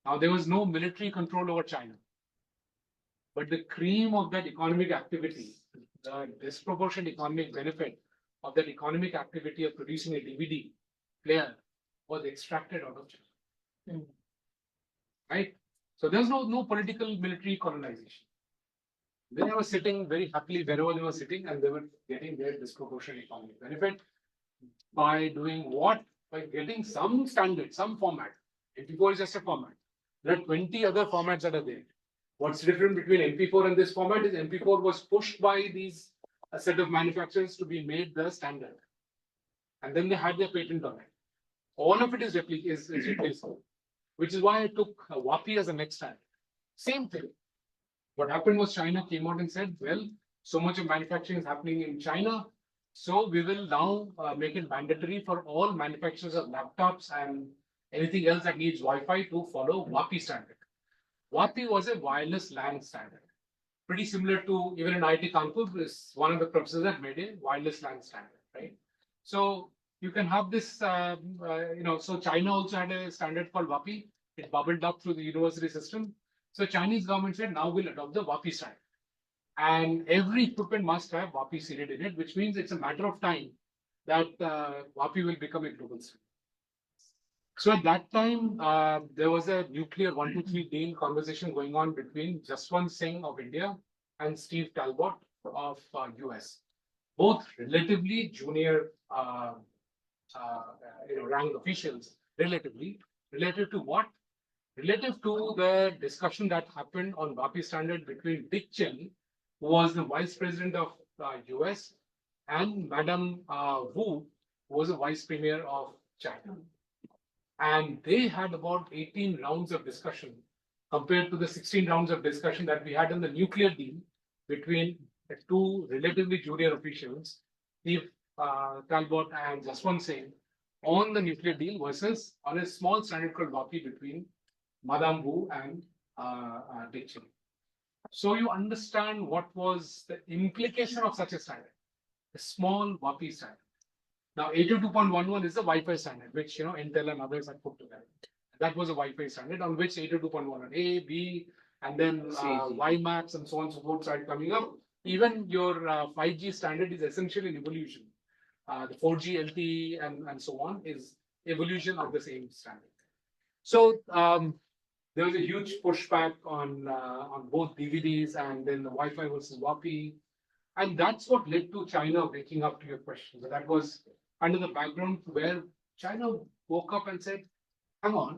Now, there was no military control over China, but the cream of that economic activity, the disproportionate economic benefit of that economic activity of producing a DVD player was extracted out of China, right? So there's no political military colonization. They were sitting very happily wherever they were sitting and they were getting their disproportionate economic benefit by doing what? By getting some standard, some format. MP4 is just a format. There are 20 other formats that are there. What's different between MP4 and this format is MP4 was pushed by these a set of manufacturers to be made the standard. And then they had their patent on it. All of it is replaceable, which is why I took WAPI as a next standard. Same thing. What happened was China came out and said, well, so much of manufacturing is happening in China. So we will now make it mandatory for all manufacturers of laptops and anything else that needs Wi-Fi to follow WAPI standard. WAPI was a wireless LAN standard. Pretty similar to even in IIT Kanpur, is one of the professors that made a wireless LAN standard, right? So you can have this, so China also had a standard called WAPI. It bubbled up through the university system. So Chinese government said, now we'll adopt the WAPI standard. And every equipment must have WAPI seeded in it, which means it's a matter of time that WAPI will become a global standard. So at that time, there was a nuclear 1-2-3 deal conversation going on between Jaswant Singh of India and Steve Talbot of US, both relatively junior rank officials, relative to what? Relative to the discussion that happened on WAPI standard between Dick Cheney, who was the vice president of US, and Madame Wu, who was the vice premier of China. And they had about 18 rounds of discussion compared to the 16 rounds of discussion that we had on the nuclear deal between the two relatively junior officials, Steve Talbot and Jaswant Singh, on the nuclear deal versus on a small standard called WAPI between Madame Wu and Dick Cheney. So you understand what was the implication of such a standard, a small WAPI standard. Now, 802.11 is the Wi-Fi standard, which Intel and others have put together. That was a Wi-Fi standard on which 802.11a, B, and then WiMAX and so on and so forth started coming up. Even your 5G standard is essentially an evolution. The 4G LTE and so on is evolution of the same standard. So there was a huge pushback on both DVDs and then the Wi-Fi versus WAPI. And that's what led to China waking up to your question. So that was under the background where China woke up and said, hang on,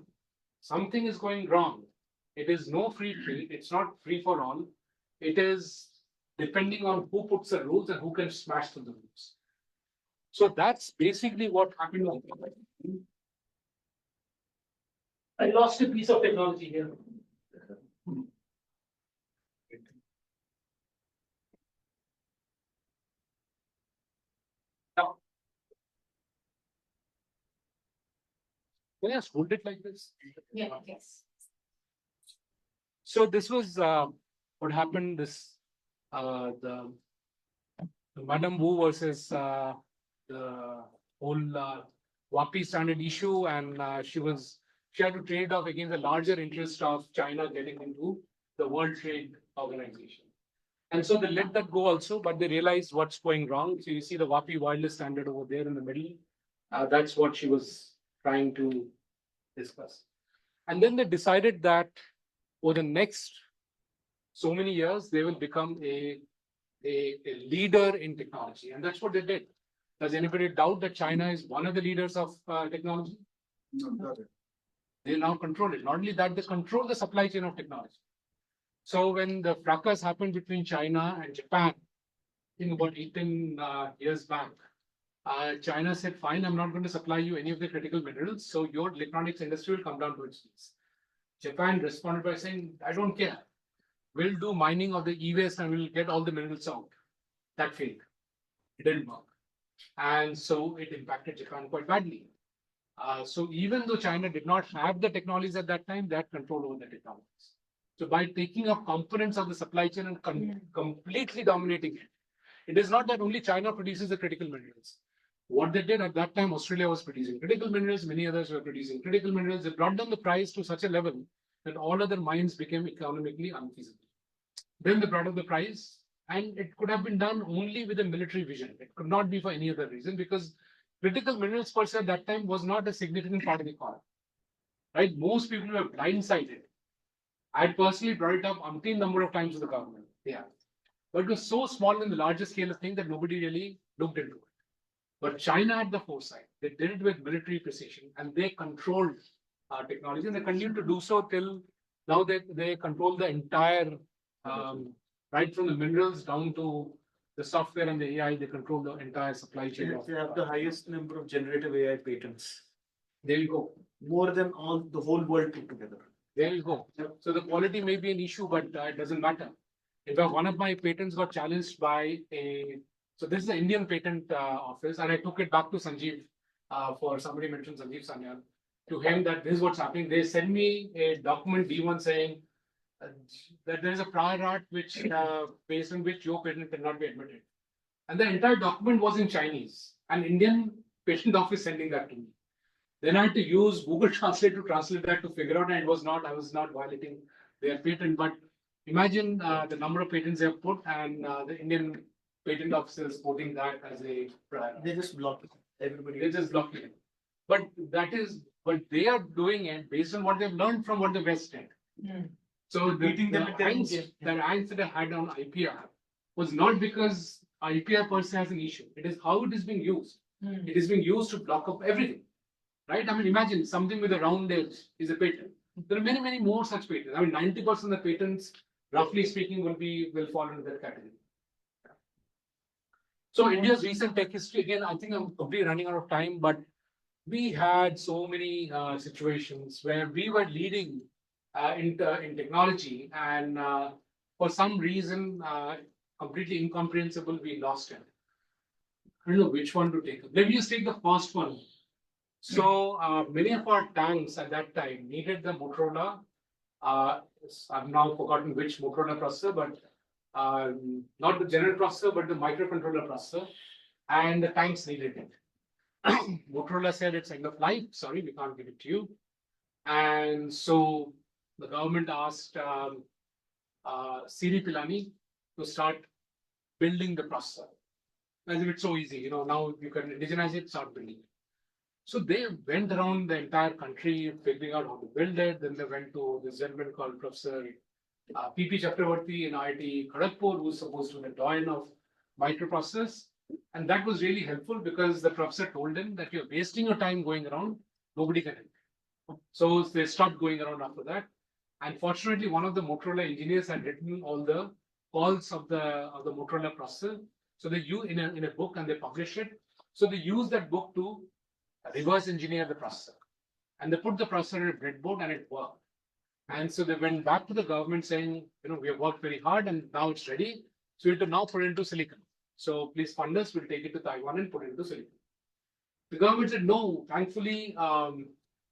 something is going wrong. It is no free trade. It's not free for all. It is depending on who puts the rules and who can smash through the rules. So that's basically what happened. I lost a piece of technology here. Now, can I just hold it like this? Yeah, yes. So this was what happened. This the Madame Wu versus the whole WAPI standard issue, and she had to trade off against the larger interest of China getting into the World Trade Organization. And so they let that go also, but they realized what's going wrong. So you see the WAPI wireless standard over there in the middle. That's what she was trying to discuss. And then they decided that over the next so many years, they will become a leader in technology. And that's what they did. Does anybody doubt that China is one of the leaders of technology? No, got it. They now control it. Not only that, they control the supply chain of technology. So when the fracas happened between China and Japan, I think about 18 years back, China said, fine, I'm not going to supply you any of the critical minerals, so your electronics industry will come down to its knees. Japan responded by saying, I don't care. We'll do mining of the e-waste and we'll get all the minerals out. That failed. It didn't work. And so it impacted Japan quite badly. So even though China did not have the technologies at that time, they had control over the technologies. So by taking up components of the supply chain and completely dominating it, it is not that only China produces the critical minerals. What they did at that time, Australia was producing critical minerals, many others were producing critical minerals. They brought down the price to such a level that all other mines became economically unfeasible. Then they brought up the price, and it could have been done only with a military vision. It could not be for any other reason, because critical minerals per se at that time was not a significant part of the economy. Right? Most people were blindsided. I personally brought it up umpteen number of times to the government. Yeah. But it was so small in the larger scale of things that nobody really looked into it. But China had the foresight. They did it with military precision, and they controlled technology, and they continue to do so till now. They control the entire, right from the minerals down to the software and the AI. They control the entire supply chain. They have the highest number of generative AI patents. There you go. More than the whole world put together. There you go. So the quality may be an issue, but it doesn't matter. In fact, one of my patents got challenged by so this is the Indian Patent Office, and I took it back to Sanjeev for somebody mentioned Sanjeev Sanyal, to him that this is what's happening. They send me a document D1 saying that there is a prior art which based on which your patent cannot be admitted. And the entire document was in Chinese. an Indian patent office sending that to me. Then I had to use Google Translate to translate that to figure out, and I was not violating their patent. But imagine the number of patents they have put, and the Indian patent officers putting that as a priority. They just block it. Everybody. They just block it. But they are doing it based on what they've learned from what the West did. So the angst that I had on IPR was not because IPR per se has an issue. It is how it is being used. It is being used to block up everything. Right? I mean, imagine something with a round edge is a patent. There are many, many more such patents. I mean, 90% of the patents, roughly speaking, will fall into that category. So India's recent tech history, again, I think I'm probably running out of time, but we had so many situations where we were leading in technology, and for some reason, completely incomprehensible, we lost it. I don't know which one to take. Let me just take the first one. So many of our tanks at that time needed the Motorola. I've now forgotten which Motorola processor, but not the general processor, but the microcontroller processor, and the tanks needed it. Motorola said it's end of life. Sorry, we can't give it to you. And so the government asked C-DEP to start building the processor. As if it's so easy, now you can indigenize it, start building it. So they went around the entire country figuring out how to build it. Then they went to this gentleman called Professor P.P. Chakravarti in IIT Kharagpur, who's supposed to be the doyen of microprocessors. And that was really helpful because the professor told him that you're wasting your time going around, nobody can help. So they stopped going around after that. And fortunately, one of the Motorola engineers had written all the calls of the Motorola processor. So they use in a book and they publish it. So they use that book to reverse engineer the processor. And they put the processor in a breadboard and it worked. And so they went back to the government saying, we have worked very hard and now it's ready. So we have to now put it into silicon. So please fund us, we'll take it to Taiwan and put it into silicon. The government said no. Thankfully,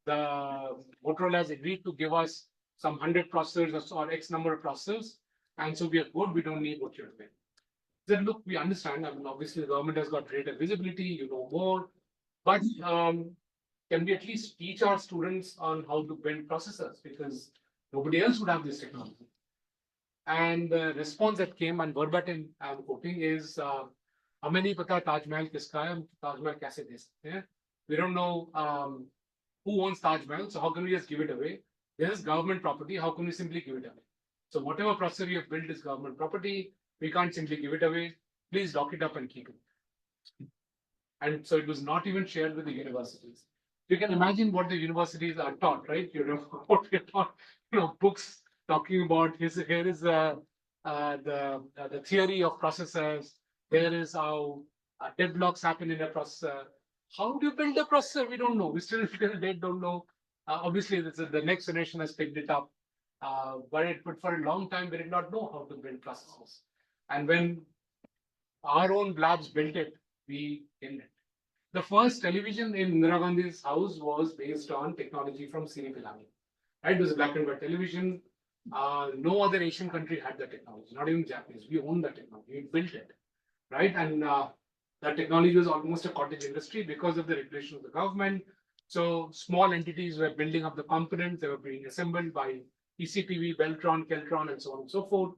the Motorola has agreed to give us some 100 processors or X number of processors. And so we are good, we don't need what you're doing. They said, look, we understand. I mean, obviously the government has got greater visibility, you know more. But can we at least teach our students on how to build processors? Because nobody else would have this technology. And the response that came, and verbatim I'm quoting, is हमें नहीं पता ताजमहल किसका है, ताजमहल कैसे दे सकते हैं? We don't know who owns Taj Mahal, so how can we just give it away? This is government property, how can we simply give it away? So whatever processor you have built is government property, we can't simply give it away. Please lock it up and keep it. And so it was not even shared with the universities. You can imagine what the universities are taught, right? What we're taught, books talking about here is the theory of processors. Here is how deadlocks happen in a processor. How do you build a processor? We don't know. We still don't know. Obviously, the next generation has picked it up, but for a long time we did not know how to build processors. And when our own labs built it, we killed it. The first television in Indira Gandhi's house was based on technology from C-DEP. Right? It was a black and white television. No other Asian country had the technology, not even Japanese. We owned the technology. We built it, right? And that technology was almost a cottage industry because of the regulation of the government. So small entities were building up the components. They were being assembled by ECTV, Beltron, Keltron, and so on and so forth.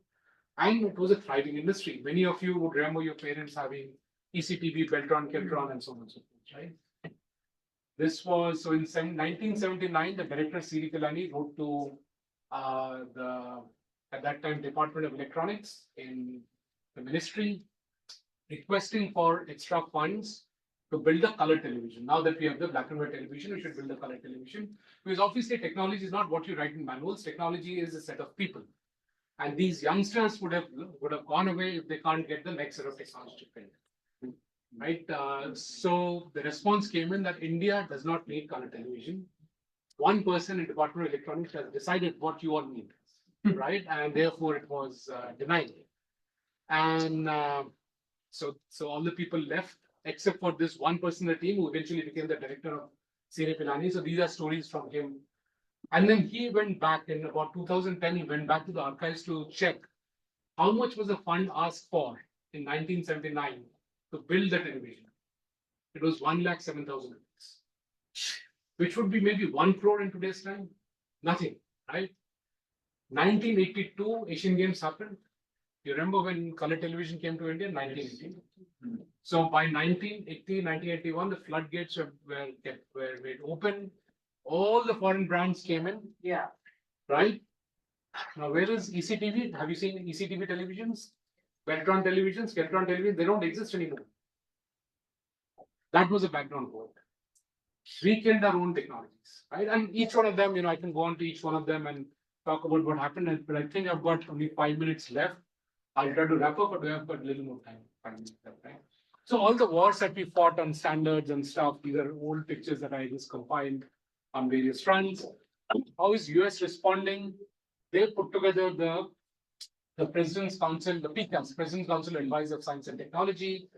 And it was a thriving industry. Many of you would remember your parents having ECTV, Beltron, Keltron, and so on and so forth, right? This was, so in 1979, the director C.D. Pilani wrote to at that time, Department of Electronics in the ministry, requesting for extra funds to build a color television. Now that we have the black and white television, we should build a color television. Because obviously technology is not what you write in manuals. Technology is a set of people. And these youngsters would have gone away if they can't get the next set of technology to build. Right? So the response came in that India does not need color television. One person in Department of Electronics has decided what you all need, right? And therefore it was denied. And so all the people left, except for this one person in the team who eventually became the director of C.D. Pilani. So these are stories from him. And then he went back in about 2010, he went back to the archives to check how much was the fund asked for in 1979 to build the television. it was 1,07,000 rupees, which would be maybe 1 crore in today's time. Nothing, right? 1982 Asian Games happened. You remember when color television came to India? 1980. So by 1980, 1981, the floodgates were made open. All the foreign brands came in, Yeah. right? Now, where is ECTV? Have you seen ECTV televisions? Veltron televisions, Keltron television, they don't exist anymore. That was a background board. We killed our own technologies, right? And each one of them, I can go on to each one of them and talk about what happened. But I think I've got only 5 minutes left. I'll try to wrap up, but we have got a little more time. 5 minutes left, right? So all the wars that we fought on standards and stuff, these are old pictures that I just compiled on various fronts. How is US responding? They put together the President's Council, the PCAS, President's Council Advisor of Science and Technology.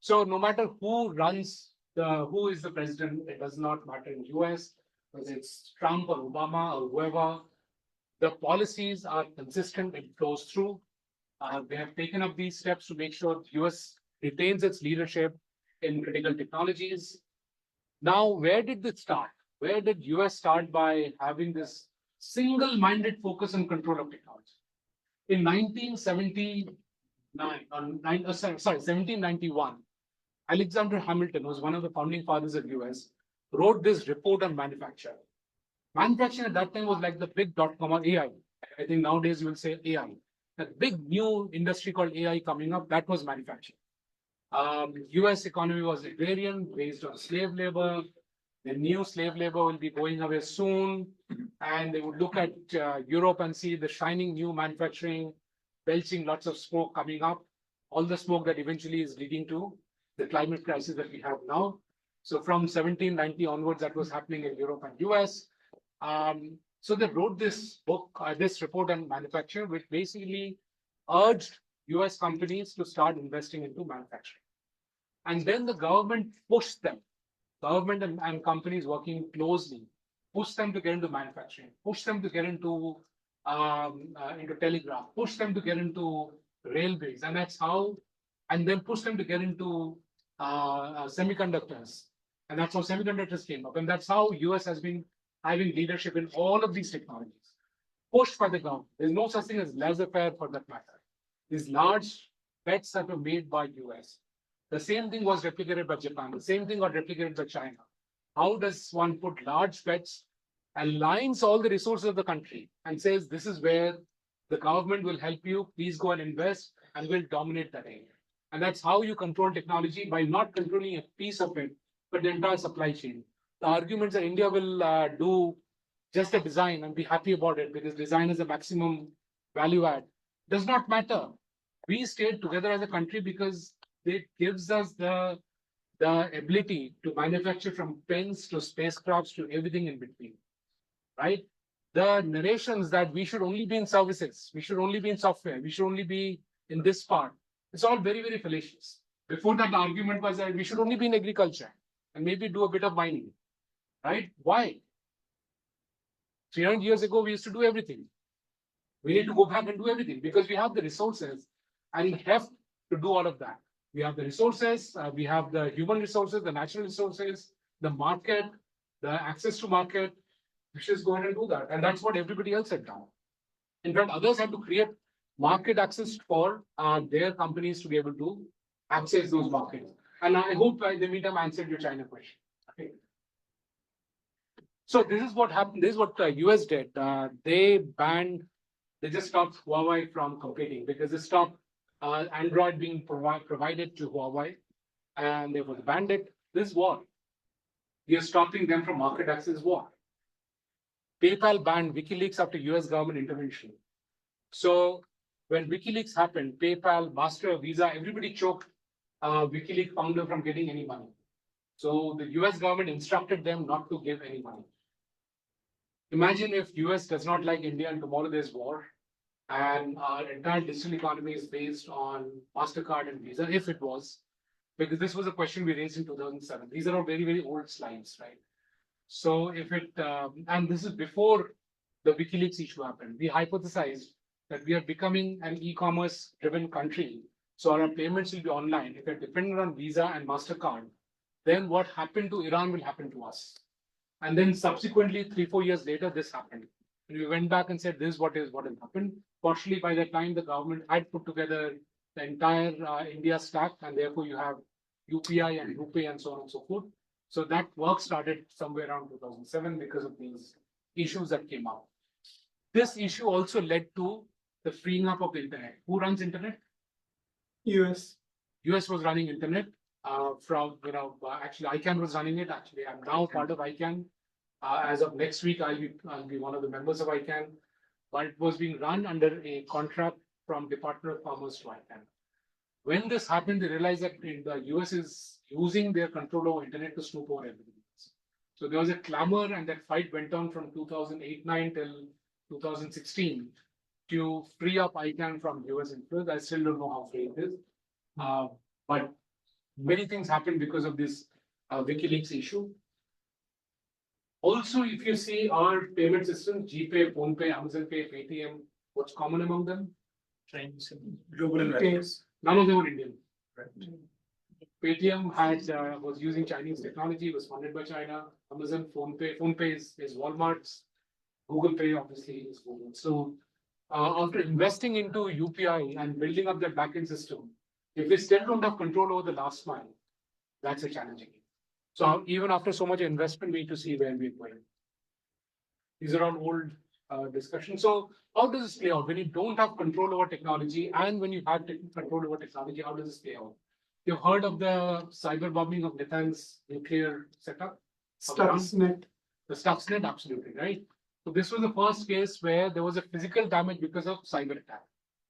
So no matter who is the president, it does not matter in US, whether it's Trump or Obama or whoever, the policies are consistent, it flows through. They have taken up these steps to make sure US retains its leadership in critical technologies. Now, where did this start? Where did US start by having this single-minded focus on control of technology? In 1791, Alexander Hamilton, who was one of the founding fathers of US, wrote this report on manufacture. Manufacturing at that time was like the big .com or AI. I think nowadays you will say AI. That big new industry called AI coming up, that was manufacturing. US economy was agrarian, based on slave labor. The new slave labor will be going away soon. And they would look at Europe and see the shining new manufacturing, belching lots of smoke coming up. All the smoke that eventually is leading to the climate crisis that we have now. So from 1790 onwards, that was happening in Europe and US. So they wrote this book, this report on manufacture, which basically urged US companies to start investing into manufacturing. And then the government pushed them, government and companies working closely, pushed them to get into manufacturing, pushed them to get into telegraph, pushed them to get into railways. And that's how, and then pushed them to get into semiconductors. And that's how semiconductors came up. And that's how US has been having leadership in all of these technologies, pushed by the government. There's no such thing as laissez-faire for that matter. These large bets that were made by US. The same thing was replicated by Japan. The same thing got replicated by China. How does one put large bets, aligns all the resources of the country and says, this is where the government will help you, please go and invest and we'll dominate that area. And that's how you control technology, by not controlling a piece of it, but the entire supply chain. The arguments that India will do just a design and be happy about it because design is a maximum value add does not matter. We stayed together as a country because it gives us the ability to manufacture from pens to spacecrafts to everything in between, right? The narrations that we should only be in services, we should only be in software, we should only be in this part, it's all very, very fallacious. Before that, the argument was that we should only be in agriculture and maybe do a bit of mining, right? Why? 300 years ago, we used to do everything. We need to go back and do everything because we have the resources and we have to do all of that. We have the resources, we have the human resources, the natural resources, the market, the access to market. We should just go ahead and do that. And that's what everybody else had done. In fact, others had to create market access for their companies to be able to access those markets. And I hope in the meantime I answered your China question. Okay. So this is what happened. This is what US did. They just stopped Huawei from competing because they stopped Android being provided to Huawei, and they would banned it. This war. You're stopping them from market access war. PayPal banned WikiLeaks after US government intervention. So when WikiLeaks happened, PayPal, Master, Visa, everybody choked WikiLeaks founder from getting any money. So the US government instructed them not to give any money. Imagine if US does not like India and tomorrow there's war and our entire digital economy is based on MasterCard and Visa, if it was, because this was a question we raised in 2007. These are all very, very old slides, right? So if it, and this is before the WikiLeaks issue happened, we hypothesized that we are becoming an e-commerce driven country. So our payments will be online. If you're dependent on Visa and MasterCard, then what happened to Iran will happen to us. And then subsequently, 3-4 years later, this happened. And we went back and said, this is what has happened. Fortunately, by that time, the government had put together the entire India stack, and therefore you have UPI and RuPay and so on and so forth. So that work started somewhere around 2007 because of these issues that came up. This issue also led to the freeing up of the internet. Who runs internet? US. US was running internet from, actually ICANN was running it. Actually, I'm now part of ICANN. As of next week, I'll be one of the members of ICANN. But it was being run under a contract from Department of Commerce to ICANN. When this happened, they realized that the US is using their control over internet to snoop over everything else. So there was a clamor, and that fight went on from 2008-9 till 2016 to free up ICANN from US influence. I still don't know how free it is. But many things happened because of this WikiLeaks issue. Also, if you see our payment systems, GPay, PhonePe, Amazon Pay, Paytm, what's common among them? Chinese and global investors. None of them were Indian. Paytm was using Chinese technology, was funded by China. Amazon, PhonePe is Walmart's. Google Pay obviously is Google. So after investing into UPI and building up that backend system, if we still don't have control over the last mile, that's a challenging. So even after so much investment, we need to see where we're going. These are all old discussions. So how does this play out? When you don't have control over technology and when you have control over technology, how does this play out? You've heard of the cyber bombing of Natanz's nuclear setup? Stuxnet. The Stuxnet, absolutely, right? So this was the first case where there was a physical damage because of cyber attack.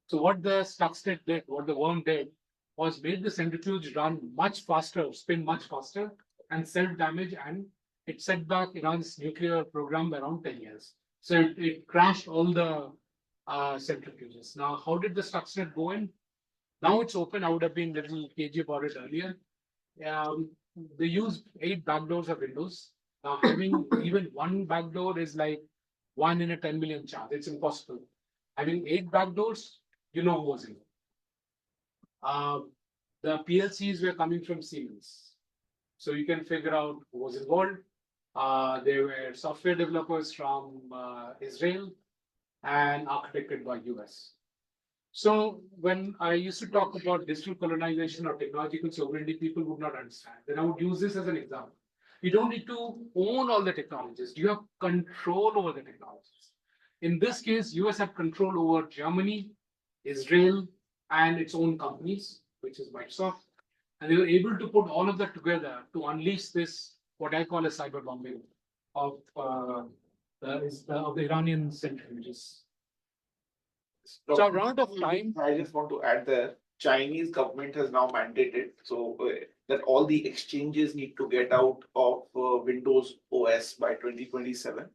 So what the Stuxnet did, what the worm did, was made the centrifuge run much faster, spin much faster, and self-damage, and it set back Iran's nuclear program by around 10 years. So it crashed all the centrifuges. Now, how did the Stuxnet go in? Now it's open. I would have been a little cagey about it earlier. They used 8 backdoors of Windows. Now, having even one backdoor is like 1 in a 10 million chance. It's impossible. Having 8 backdoors, you know who was in. The PLCs were coming from Siemens. So you can figure out who was involved. There were software developers from Israel and architected by US. So when I used to talk about digital colonization or technological sovereignty, people would not understand. Then I would use this as an example. You don't need to own all the technologies. You have control over the technologies. In this case, US had control over Germany, Israel, and its own companies, which is Microsoft. And they were able to put all of that together to unleash this, what I call a cyber bombing of the Iranian centrifuges. So around of time, I just want to add there, Chinese government has now mandated that all the exchanges need to get out of Windows OS by 2027.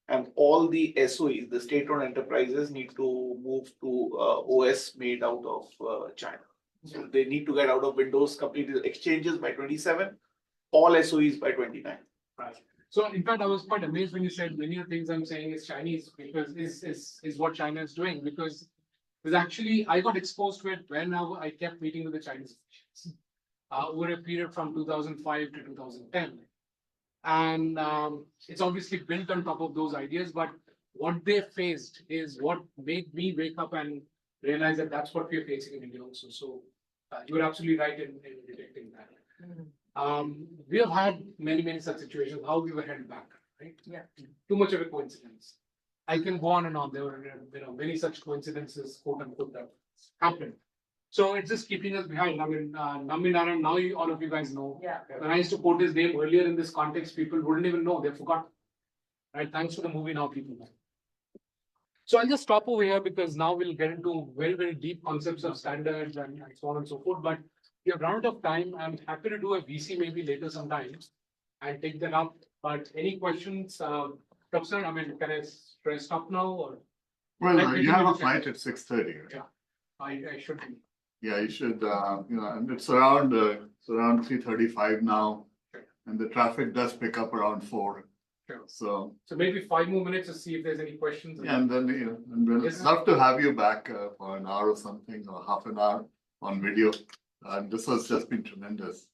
And all the SOEs, the state-owned enterprises, need to move to OS made out of China. So they need to get out of Windows completely exchanges by 27, all SOEs by 29. Right. So in fact, I was quite amazed when you said many of the things I'm saying is Chinese, because is what China is doing. Because there's actually, I got exposed to it when I kept meeting with the Chinese officials over a period from 2005 to 2010. And it's obviously built on top of those ideas, but what they faced is what made me wake up and realize that that's what we're facing in India also. So you're absolutely right in detecting that. We have had many such situations, how we were held back, right? Yeah. Too much of a coincidence. I can go on and on. There were many such coincidences, quote unquote, that happened. So it's just keeping us behind. I mean, Naminaran, now all of you guys know. Yeah. When I used to quote his name earlier in this context, people wouldn't even know. They forgot. Right? Thanks for the movie, now people know. So I'll just stop over here because now we'll get into very deep concepts of standards and so on and so forth. But we have run out of time. I'm happy to do a VC maybe later sometime and take that up. But any questions, Professor? I mean, can I stop now or? Well, you have a flight at 6:30. Right? Yeah, I should be. Yeah, you should. And it's around 3:35 now, and the traffic does pick up around 4. Sure. So maybe 5 more minutes to see if there's any questions. Yeah, and then and we'll love to have you back for an hour or something, or half an hour on video. And this has just been tremendous.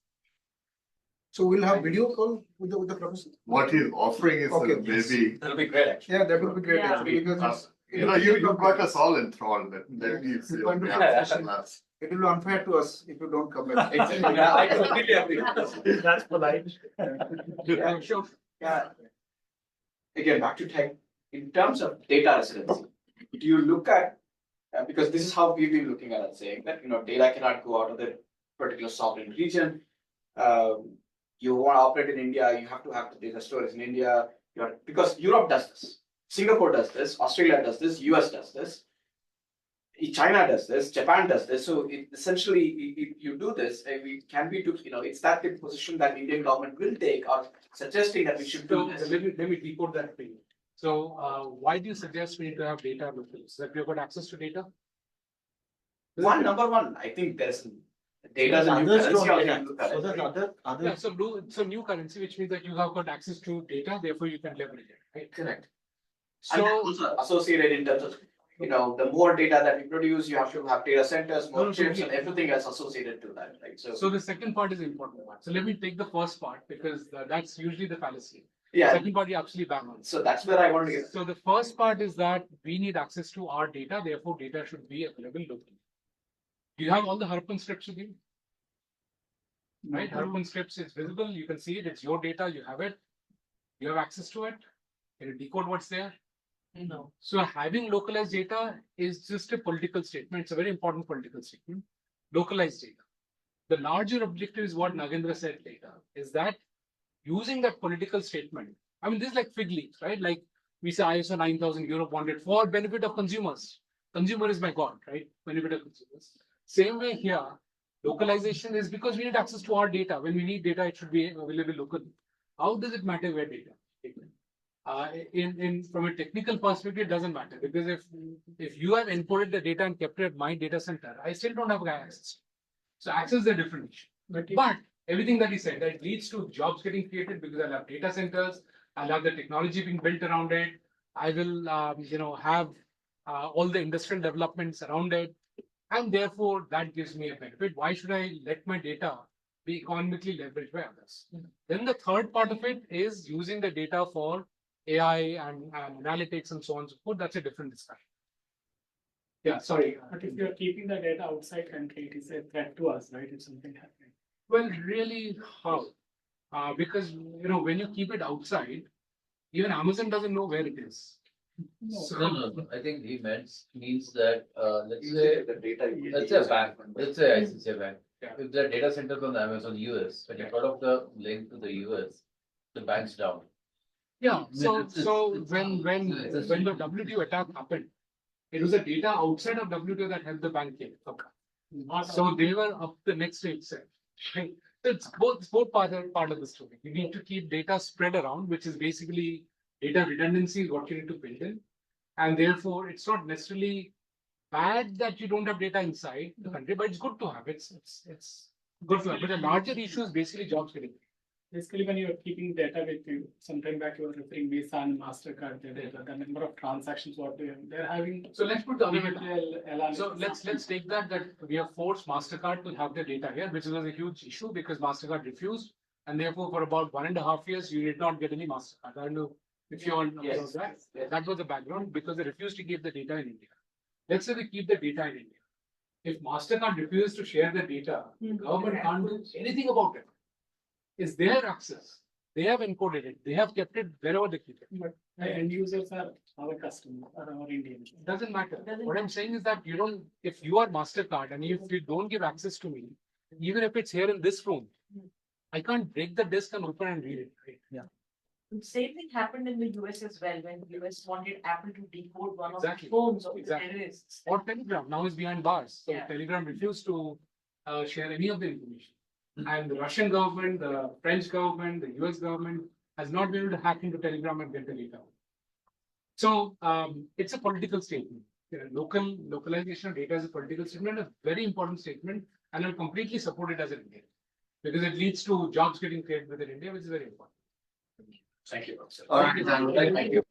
So we'll have video call with the professor? What he's offering is Okay. maybe, That'll be great, actually. Yeah, that would be great Yeah. actually, because you know, you've got us all enthralled. Let me see what we have for class. it will be unfair to us if you don't come back. Exactly. Yeah, I completely agree. That's polite. Yeah, sure. Yeah. Again, back to tech, in terms of data residency, do you look at, because this is how we've been looking at it, saying that, data cannot go out of the particular sovereign region. You want to operate in India, you have to have the data storage in India, because Europe does this, Singapore does this, Australia does this, US does this, China does this, Japan does this. So essentially, if you do this, can we do, it's that the position that Indian government will take, or suggesting that we should So do this. let me decode that for you. So why do you suggest we need to have data locally? So that we've got access to data? Number one, I think there's data is a new Others currency. don't or get you look access. at So it, there's right? other. Yeah, so new currency, which means that you have got access to data, therefore you can leverage it, right? Correct. And So also associated in terms of, the more data that we produce, you have to have data centers, more No, chips, and totally. everything else associated to that, right? So the second part is the important one. So let me take the first part because that's usually the fallacy. Yeah, Second part, you're absolutely bang on. so that's where I want to get. So the first part is that we need access to our data, therefore data should be available locally. Do you have all the Harappan scripts with you? Right, Harappan scripts is visible, you can see it, it's your data, you have it. You have access to it. Can you decode what's there? No. So having localized data is just a political statement. It's a very important political statement. Localized data. The larger objective is what Nagendra said later, is that using that political statement, I mean, this is like fig leaves, right? Like we say ISO 9000 Europe wanted for benefit of consumers. Consumer is my God, right? Benefit of consumers. Same way here, localization is because we need access to our data. When we need data, it should be available locally. How does it matter where data? From a technical perspective, it doesn't matter because if you have encoded the data and kept it at my data center, I still don't have access. So access is a different issue. But everything that he said, that leads to jobs getting created because I'll have data centers, I'll have the technology being built around it, I will have all the industrial developments around it, and therefore that gives me a benefit. Why should I let my data be economically leveraged by others? Then the third part of it is using the data for AI and analytics and so on and so forth. That's a different discussion. Yeah, sorry. But if you're keeping the data outside country, it is a threat to us, right? If something happens. Well, really, how? Because when you keep it outside, even Amazon doesn't know where it is. No. I think he means that, let's You say, take the data. let's say a bank, let's say ICICI Bank. Yeah. If the data center on Amazon US, when you cut off the link to the US, the bank's down. Yeah. So It's- when the WTO attack happened, it was the data outside of WTO that helped the bank get up. So they were up the next day itself. Right? So it's both part of the story. You need to keep data spread around, which is basically data redundancy is what you need to build in. And therefore, it's not necessarily bad that you don't have data inside the country, but it's good to have. It's good to have. But the larger issue is basically jobs getting. Basically, when you're keeping data with you, sometime back you were referring Visa and MasterCard, the number of transactions what they're having. So let's put the other way down. analysis. So let's take that we have forced MasterCard to have their data here, which was a huge issue because MasterCard refused, and therefore for about 1.5 years you did not get any MasterCard. I don't know if you all know that. That was the background because they refused to keep the data in India. Let's say they keep the data in India. If MasterCard refuses to share the data, government can't do anything about it. It's their access. They have encoded it. They have kept it wherever they keep it. But end users are our customers, are our Indians. It doesn't matter. What I'm saying is that if you are MasterCard and if you don't give access to me, even if it's here in this room, I can't break the disk and open and read it. Right? Yeah. The same thing happened in the US as well, when US wanted Apple to decode one of Exactly. the phones of the Exactly. terrorists. Or Telegram now is behind bars. So Yeah. Telegram refused to share any of the information. And the Russian government, the French government, the US government has not been able to hack into Telegram and get the data. So it's a political statement. Localization of data is a political statement, a very important statement, and I completely support it as an Indian because it leads to jobs getting created within India, which is very important. Thank you. All right, thank you.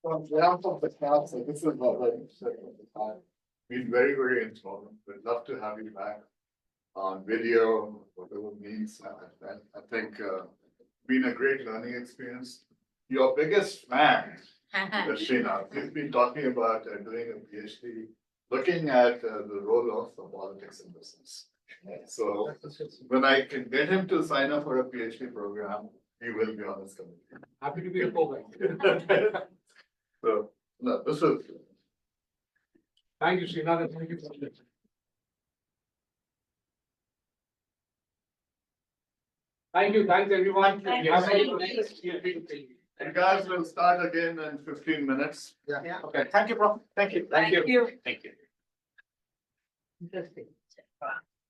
On behalf of the class, this is what I said at the time. Been very, very enthralling. We'd love to have you back. on video, whatever means. I think been a great learning experience. Your biggest fan, Srinath, he's been talking about doing a PhD, looking at the role of politics in business. So when I can get him to sign up for a PhD program, he will be on his committee. Happy to be a co-guy. So, no, this is. Thank you, Srinath, and thank you for this. Thank you, thanks everyone. Thank You have you. any- You guys will start again in 15 minutes. Yeah. Okay. Thank you, Prof. Thank you. Thank you. Thank you. Interesting.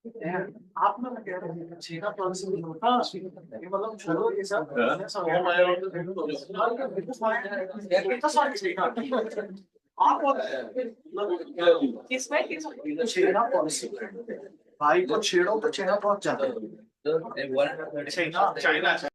आप ना कह रहे हैं चीना policy में हाँ ये मतलब छोड़ो ये सब आप किसमें चीना पॉलिसी भाई को छेड़ो तो चीना पहुंच जाता है So, and one. चाइना